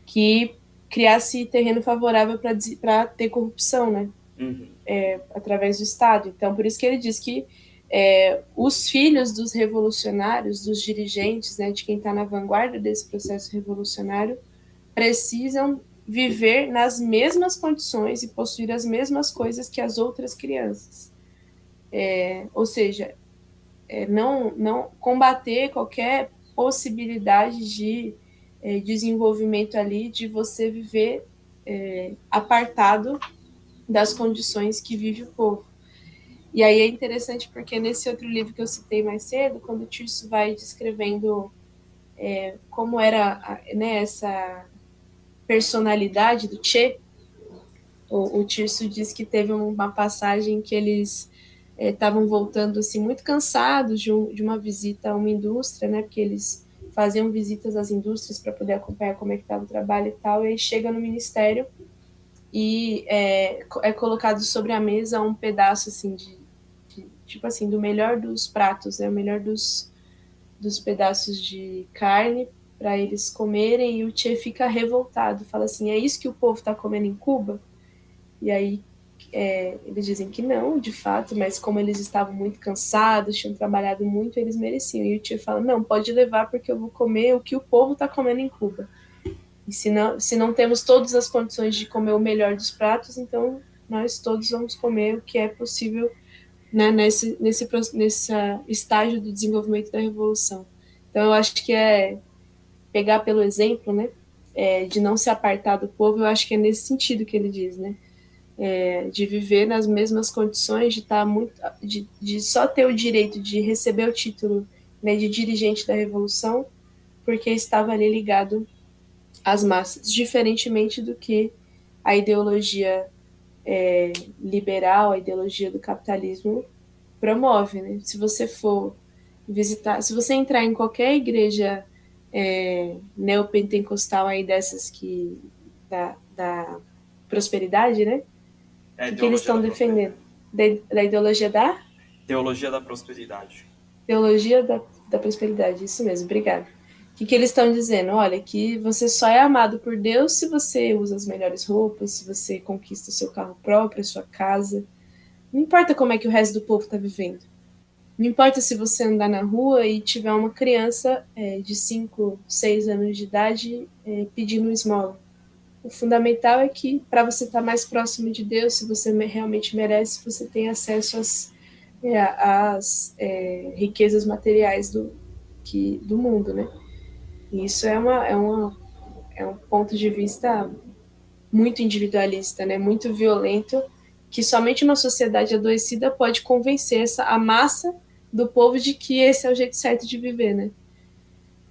que criasse terreno favorável para ter corrupção, né? Uhum. Através do Estado. Então, por isso que ele diz que os filhos dos revolucionários, dos dirigentes, né, de quem está na vanguarda desse processo revolucionário, precisam viver nas mesmas condições e possuir as mesmas coisas que as outras crianças. Ou seja, não combater qualquer possibilidade de desenvolvimento ali, de você viver apartado das condições que vive o povo. E aí é interessante porque nesse outro livro que eu citei mais cedo, quando o Tirso vai descrevendo como era né, essa personalidade do Che, o Tirso diz que teve uma passagem que eles estavam voltando assim, muito cansados de uma visita a uma indústria, né, porque eles faziam visitas às indústrias para poder acompanhar como é que estava o trabalho e tal, e aí chega no ministério e é colocado sobre a mesa um pedaço assim tipo assim, do melhor dos pratos, né? O melhor dos pedaços de carne para eles comerem, e o Che fica revoltado, fala assim, é isso que o povo está comendo em Cuba? E aí eles dizem que não, de fato, mas como eles estavam muito cansados, tinham trabalhado muito, eles mereciam. E o Che fala, não, pode levar porque eu vou comer o que o povo está comendo em Cuba. E se não temos todas as condições de comer o melhor dos pratos, então nós todos vamos comer o que é possível, né, nesse estágio do desenvolvimento da revolução. Então eu acho que pegar pelo exemplo, né, de não se apartar do povo, eu acho que é nesse sentido que ele diz, né, de viver nas mesmas condições, de só ter o direito de receber o título, né, de dirigente da revolução, porque estava ali ligado às massas, diferentemente do que a ideologia liberal, a ideologia do capitalismo promove, né? Se você for visitar, se você entrar em qualquer igreja neopentecostal aí dessas da prosperidade, né? O que eles estão defendendo? Da ideologia da? Teologia da prosperidade. Teologia da prosperidade, isso mesmo, obrigada. O que eles estão dizendo? Olha, que você só é amado por Deus se você usa as melhores roupas, se você conquista o seu carro próprio, a sua casa. Não importa como é que o resto do povo está vivendo. Não importa se você andar na rua e tiver uma criança de 5, 6 anos de idade pedindo esmola. O fundamental é que, para você estar mais próximo de Deus, se você realmente merece, você tem acesso às riquezas materiais do mundo, né? E isso é um ponto de vista muito individualista, né? Muito violento, que somente uma sociedade adoecida pode convencer a massa do povo de que esse é o jeito certo de viver, né?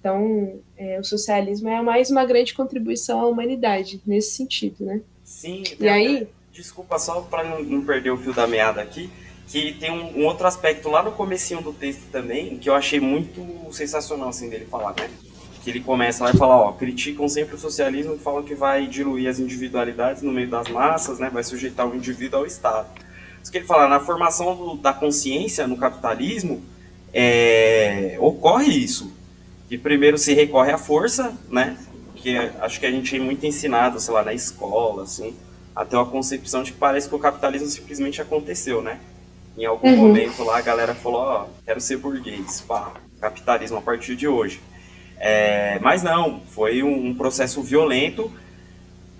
Então, o socialismo é mais uma grande contribuição à humanidade, nesse sentido, né? Sim, e aí... Desculpa, só para não perder o fio da meada aqui, que tem um outro aspecto lá no comecinho do texto também, que eu achei muito sensacional, assim, dele falar, né? Que ele começa lá e fala, ó, criticam sempre o socialismo e falam que vai diluir as individualidades no meio das massas, né? Vai sujeitar o indivíduo ao Estado. Isso que ele fala, na formação da consciência no capitalismo, ocorre isso. Que primeiro se recorre à força, né? Que acho que a gente é muito ensinado, sei lá, na escola, assim, até a concepção de que parece que o capitalismo simplesmente aconteceu, né? Em algum momento lá a galera falou, ó, quero ser burguês, pá, capitalismo a partir de hoje. Mas não, foi um processo violento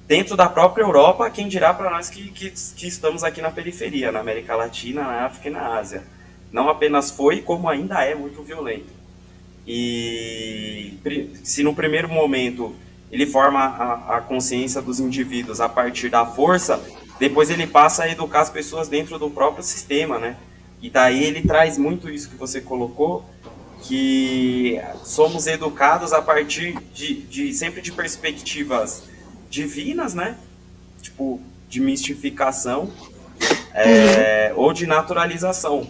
dentro da própria Europa, quem dirá para nós que estamos aqui na periferia, na América Latina, na África e na Ásia. Não apenas foi, como ainda é muito violento. E se no primeiro momento ele forma a consciência dos indivíduos a partir da força, depois ele passa a educar as pessoas dentro do próprio sistema, né? E daí ele traz muito isso que você colocou, que somos educados a partir sempre de perspectivas divinas, né? Tipo, de mistificação ou de naturalização.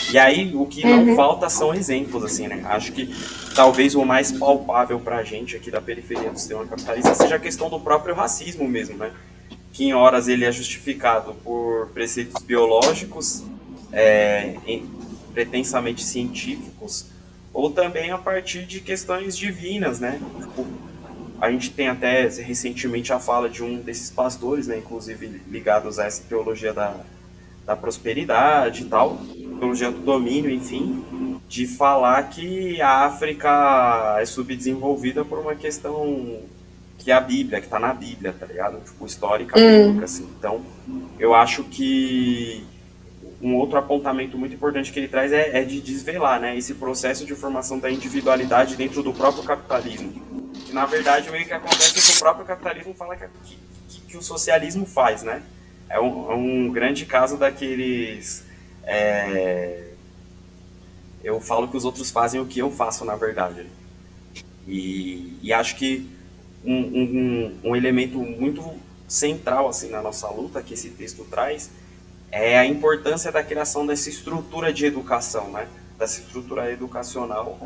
E aí o que não falta são exemplos, assim, né? Acho que talvez o mais palpável pra gente aqui da periferia do sistema capitalista seja a questão do próprio racismo mesmo, né? Que em horas ele é justificado por preceitos biológicos, pretensamente científicos, ou também a partir de questões divinas, né? Tipo, a gente tem até recentemente a fala de um desses pastores, né? Inclusive ligados a essa teologia da prosperidade e tal, teologia do domínio, enfim, de falar que a África é subdesenvolvida por uma questão que é a Bíblia, que tá na Bíblia, tá ligado? Tipo, histórica, bíblica, assim. Então, eu acho que um outro apontamento muito importante que ele traz é de desvelar, né, esse processo de formação da individualidade dentro do próprio capitalismo. Que, na verdade, meio que acontece que o próprio capitalismo fala que o socialismo faz, né? É um grande caso daqueles... eu falo que os outros fazem o que eu faço, na verdade. E acho que um elemento muito central, assim, na nossa luta, que esse texto traz, é a importância da criação dessa estrutura de educação, né? Dessa estrutura educacional,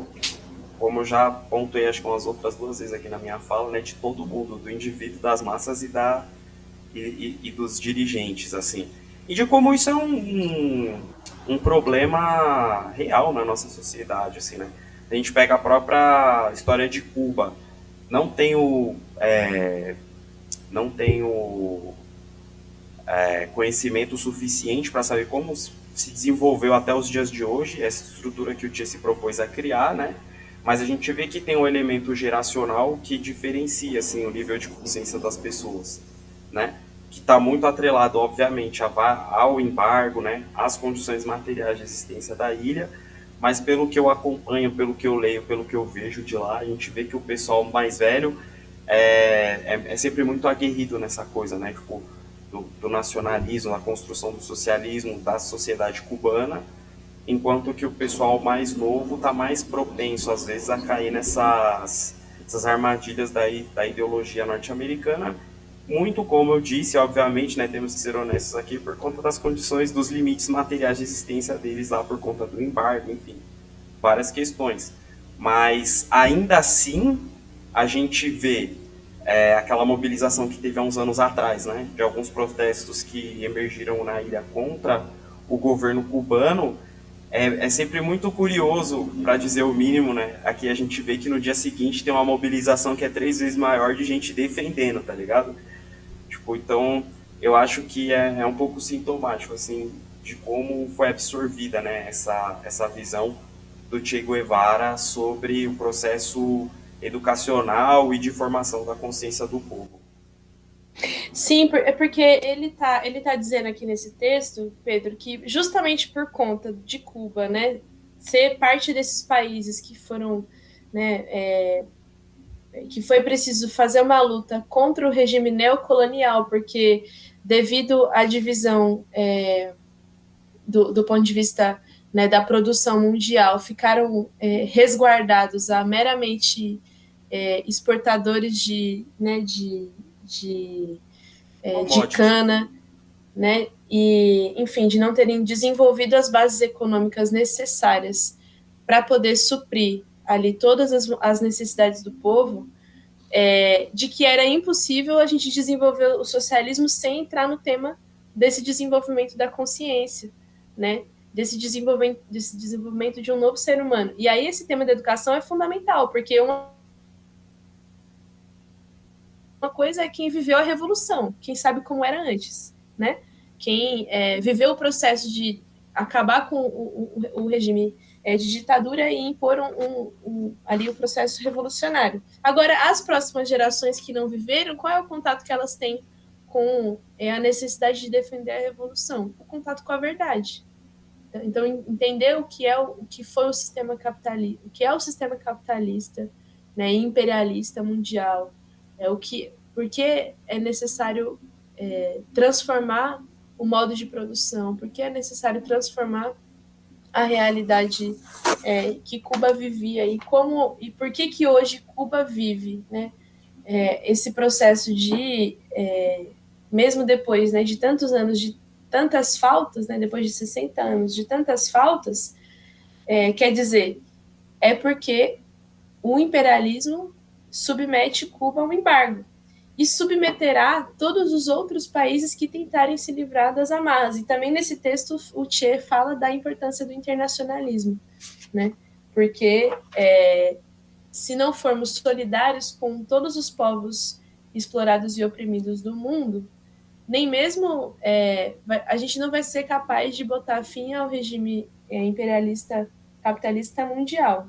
como eu já pontuei, acho que umas outras 2 vezes aqui na minha fala, né? De todo mundo, do indivíduo, das massas e dos dirigentes, assim. e de como isso é um problema real na nossa sociedade, assim, né? A gente pega a própria história de Cuba, não tenho, não tenho conhecimento suficiente para saber como se desenvolveu até os dias de hoje essa estrutura que o Tchê se propôs a criar, né? Mas a gente vê que tem um elemento geracional que diferencia assim, o nível de consciência das pessoas, né? Que está muito atrelado, obviamente, ao embargo, né? Às condições materiais de existência da ilha, mas pelo que eu acompanho, pelo que eu leio, pelo que eu vejo de lá, a gente vê que o pessoal mais velho é sempre muito aguerrido nessa coisa, né? Tipo, do nacionalismo, da construção do socialismo, da sociedade cubana, enquanto que o pessoal mais novo está mais propenso, às vezes, a cair essas armadilhas da ideologia norte-americana, muito como eu disse, obviamente, né, temos que ser honestos aqui, por conta das condições, dos limites materiais de existência deles lá, por conta do embargo, enfim, várias questões. Mas, ainda assim, a gente vê aquela mobilização que teve há uns anos atrás, né, de alguns protestos que emergiram na ilha contra o governo cubano. É sempre muito curioso, para dizer o mínimo, né? Aqui a gente vê que no dia seguinte tem uma mobilização que é 3 vezes maior de gente defendendo, tá ligado? Tipo, então, eu acho que é um pouco sintomático, assim, de como foi absorvida, né, essa visão do Che Guevara sobre o processo educacional e de formação da consciência do povo. Sim, é porque ele tá dizendo aqui nesse texto, Pedro, que justamente por conta de Cuba, né, ser parte desses países que foram, né, que foi preciso fazer uma luta contra o regime neocolonial, porque devido à divisão do ponto de vista, né, da produção mundial, ficaram resguardados a meramente exportadores né, de cana, né? E, enfim, de não terem desenvolvido as bases econômicas necessárias para poder suprir ali todas as necessidades do povo, de que era impossível a gente desenvolver o socialismo sem entrar no tema desse desenvolvimento da consciência, né? Desse desenvolvimento de um novo ser humano. E aí esse tema da educação é fundamental, porque uma coisa é quem viveu a revolução, quem sabe como era antes, né? Quem viveu o processo de acabar com o regime de ditadura e impor ali o processo revolucionário. Agora, as próximas gerações que não viveram, qual é o contato que elas têm com a necessidade de defender a revolução? O contato com a verdade. Então, entender o que foi o sistema capitalista, o que é o sistema capitalista, né, imperialista mundial, porque é necessário transformar o modo de produção, porque é necessário transformar a realidade que Cuba vivia e por que hoje Cuba vive, né, esse processo de, mesmo depois, né, de tantos anos, de tantas faltas, né, depois de 60 anos, de tantas faltas, quer dizer, porque o imperialismo submete Cuba a um embargo e submeterá todos os outros países que tentarem se livrar das amarras. E também nesse texto o Che fala da importância do internacionalismo, né? Porque se não formos solidários com todos os povos explorados e oprimidos do mundo, nem mesmo a gente não vai ser capaz de botar fim ao regime imperialista capitalista mundial.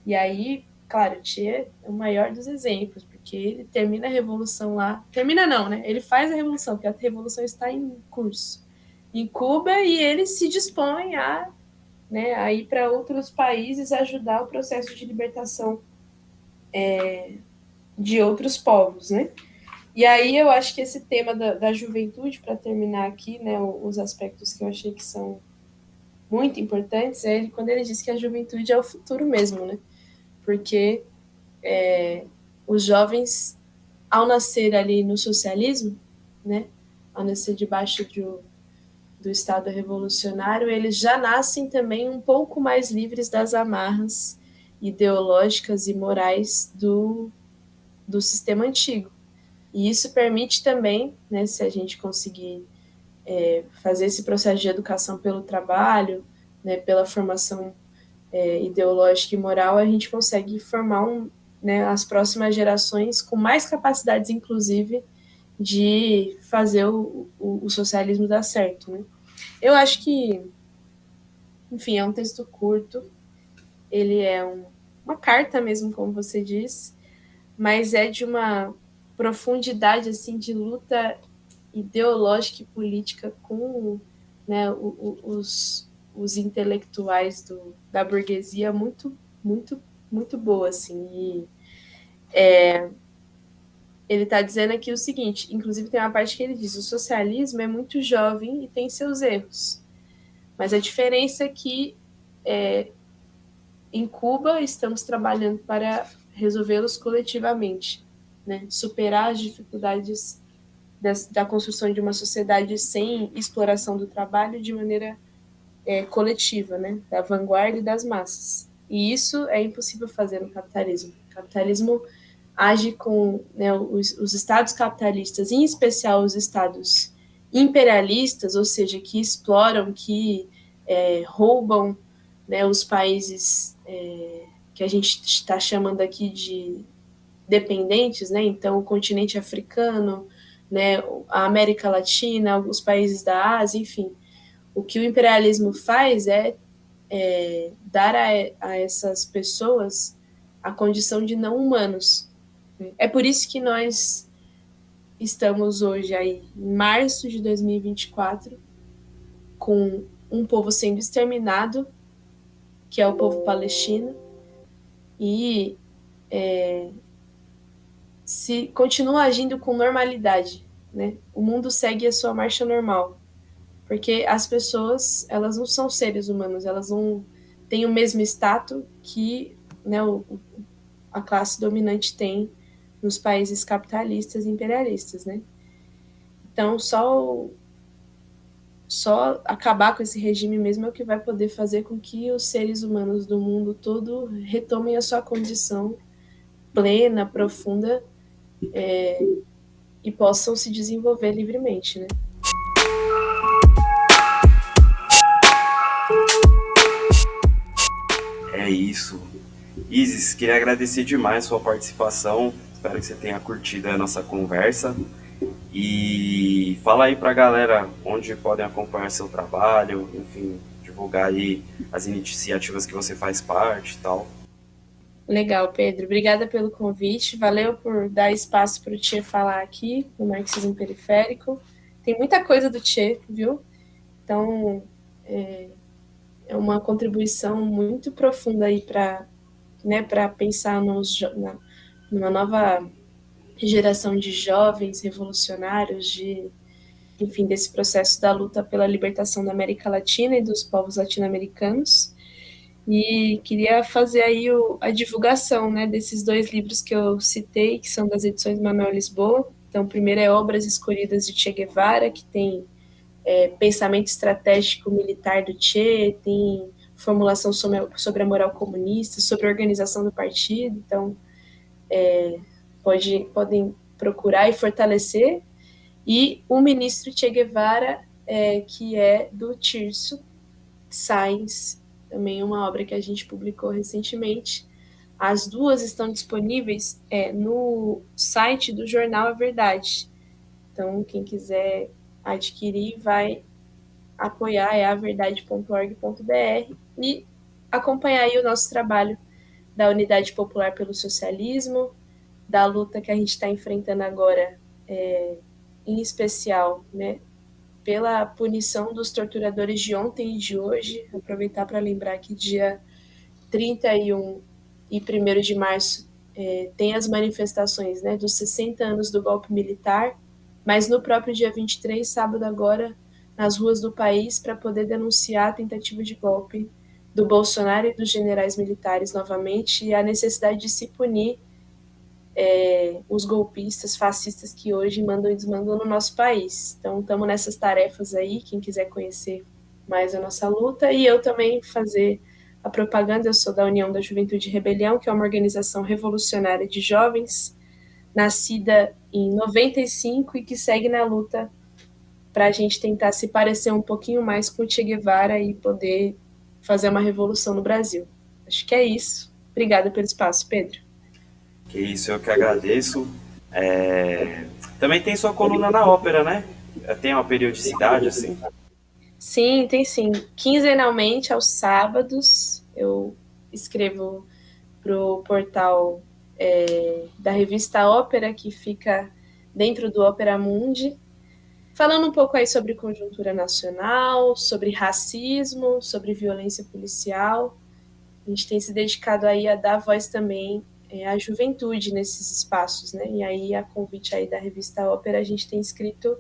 E aí, claro, o Che é o maior dos exemplos, porque ele termina a revolução lá. Termina não, né? Ele faz a revolução, porque a revolução está em curso em Cuba, e ele se dispõe a ir para outros países ajudar o processo de libertação de outros povos, né? E aí eu acho que esse tema da juventude, para terminar aqui, né, os aspectos que eu achei que são muito importantes, quando ele diz que a juventude é o futuro mesmo, né? Porque os jovens, ao nascer ali no socialismo, né, ao nascer debaixo do Estado revolucionário, eles já nascem também um pouco mais livres das amarras ideológicas e morais do sistema antigo. E isso permite também, né, se a gente conseguir fazer esse processo de educação pelo trabalho, né, pela formação ideológica e moral, a gente consegue formar as próximas gerações com mais capacidades, inclusive, de fazer o socialismo dar certo, né? Eu acho que, enfim, é um texto curto, ele é uma carta mesmo, como você diz, mas é de uma profundidade assim de luta ideológica e política com, né, os intelectuais da burguesia muito, muito, muito boa, assim. E ele está dizendo aqui o seguinte, inclusive tem uma parte que ele diz: o socialismo é muito jovem e tem seus erros, mas a diferença é que em Cuba estamos trabalhando para resolvê-los coletivamente, né? Superar as dificuldades da construção de uma sociedade sem exploração do trabalho de maneira coletiva, né? Da vanguarda e das massas. E isso é impossível fazer no capitalismo. O capitalismo age com, né, os estados capitalistas, em especial os estados imperialistas, ou seja, que exploram, que roubam, né, os países que a gente está chamando aqui de dependentes, né? Então, o continente africano, né, a América Latina, os países da Ásia, enfim. O que o imperialismo faz é dar a essas pessoas a condição de não humanos. É por isso que nós estamos hoje aí, em março de 2024, com um povo sendo exterminado, que é o povo palestino, e se continua agindo com normalidade, né? O mundo segue a sua marcha normal, porque as pessoas, elas não são seres humanos, elas não têm o mesmo status que, né, a classe dominante tem nos países capitalistas e imperialistas, né? Então, só acabar com esse regime mesmo é o que vai poder fazer com que os seres humanos do mundo todo retomem a sua condição plena, profunda, e possam se desenvolver livremente, né? É isso. Isis, queria agradecer demais sua participação. Espero que você tenha curtido a nossa conversa. E fala aí pra galera onde podem acompanhar seu trabalho, enfim, divulgar aí as iniciativas que você faz parte e tal. Legal, Pedro. Obrigada pelo convite. Valeu por dar espaço para o Tchê falar aqui no Marxismo Periférico. Tem muita coisa do Tchê, viu? Então, é uma contribuição muito profunda aí para, né, pensar numa nova geração de jovens revolucionários, enfim, desse processo da luta pela libertação da América Latina e dos povos latino-americanos. E queria fazer aí a divulgação, né, desses 2 livros que eu citei, que são das edições Manuel Lisboa. Então, o primeiro é Obras Escolhidas de Che Guevara, que tem pensamento estratégico militar do Che, tem formulação sobre a moral comunista, sobre a organização do partido. Então, podem procurar e fortalecer. E O Ministro Che Guevara, que é do Tirso Sainz, também uma obra que a gente publicou recentemente. As 2 estão disponíveis no site do jornal A Verdade. Então, quem quiser adquirir vai apoiar, averdade.org.br, e acompanhar aí o nosso trabalho da Unidade Popular pelo Socialismo, da luta que a gente está enfrentando agora, em especial, né, pela punição dos torturadores de ontem e de hoje. Aproveitar para lembrar que dia 31 e 1º de março tem as manifestações, né, dos 60 anos do golpe militar, mas no próprio dia 23, sábado agora, nas ruas do país, para poder denunciar a tentativa de golpe do Bolsonaro e dos generais militares novamente, e a necessidade de se punir os golpistas, fascistas que hoje mandam e desmandam no nosso país. Então, estamos nessas tarefas aí, quem quiser conhecer mais a nossa luta. E eu também fazer a propaganda, eu sou da União da Juventude e Rebelião, que é uma organização revolucionária de jovens, nascida em 95 e que segue na luta para a gente tentar se parecer um pouquinho mais com o Che Guevara e poder fazer uma revolução no Brasil. Acho que é isso. Obrigada pelo espaço, Pedro. Que isso, eu que agradeço. Também tem sua coluna na Ópera, né? Tem uma periodicidade, assim? Sim, tem sim. Quinzenalmente, aos sábados, eu escrevo para o portal da revista Ópera, que fica dentro do Opera Mundi, falando um pouco aí sobre conjuntura nacional, sobre racismo, sobre violência policial. A gente tem se dedicado aí a dar voz também à juventude nesses espaços, né? E aí, a convite aí da revista Ópera, a gente tem escrito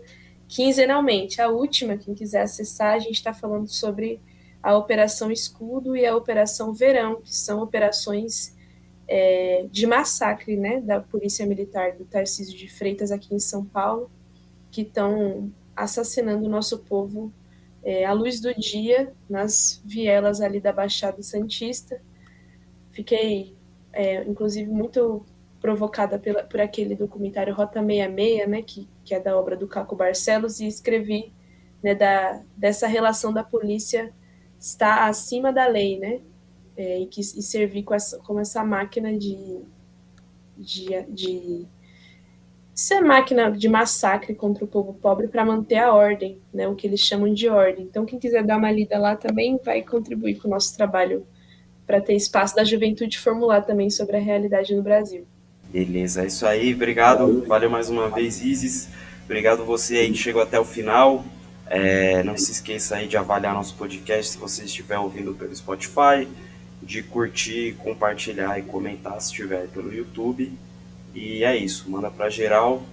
quinzenalmente. A última, quem quiser acessar, a gente está falando sobre a Operação Escudo e a Operação Verão, que são operações de massacre, né, da Polícia Militar do Tarcísio de Freitas aqui em São Paulo, que estão assassinando o nosso povo à luz do dia, nas vielas ali da Baixada Santista. Fiquei, inclusive, muito provocada por aquele documentário Rota 66, né, que é da obra do Caco Barcelos, e escrevi, né, dessa relação da polícia estar acima da lei, né, e servir como essa máquina essa máquina de massacre contra o povo pobre para manter a ordem, né, o que eles chamam de ordem. Então, quem quiser dar uma lida lá também vai contribuir com o nosso trabalho para ter espaço da juventude formular também sobre a realidade no Brasil. Beleza, é isso aí. Obrigado. Valeu mais uma vez, Isis. Obrigado você aí que chegou até o final. Não se esqueça aí de avaliar nosso podcast se você estiver ouvindo pelo Spotify, de curtir, compartilhar e comentar se estiver pelo YouTube. E é isso, manda para geral.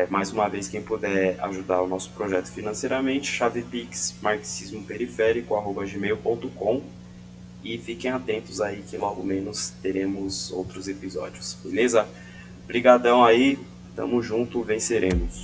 Mais uma vez, quem puder ajudar o nosso projeto financeiramente, chave Pix, marxismoperiférico@gmail.com. E fiquem atentos aí que logo menos teremos outros episódios, beleza? Obrigadão aí, tamo junto, venceremos.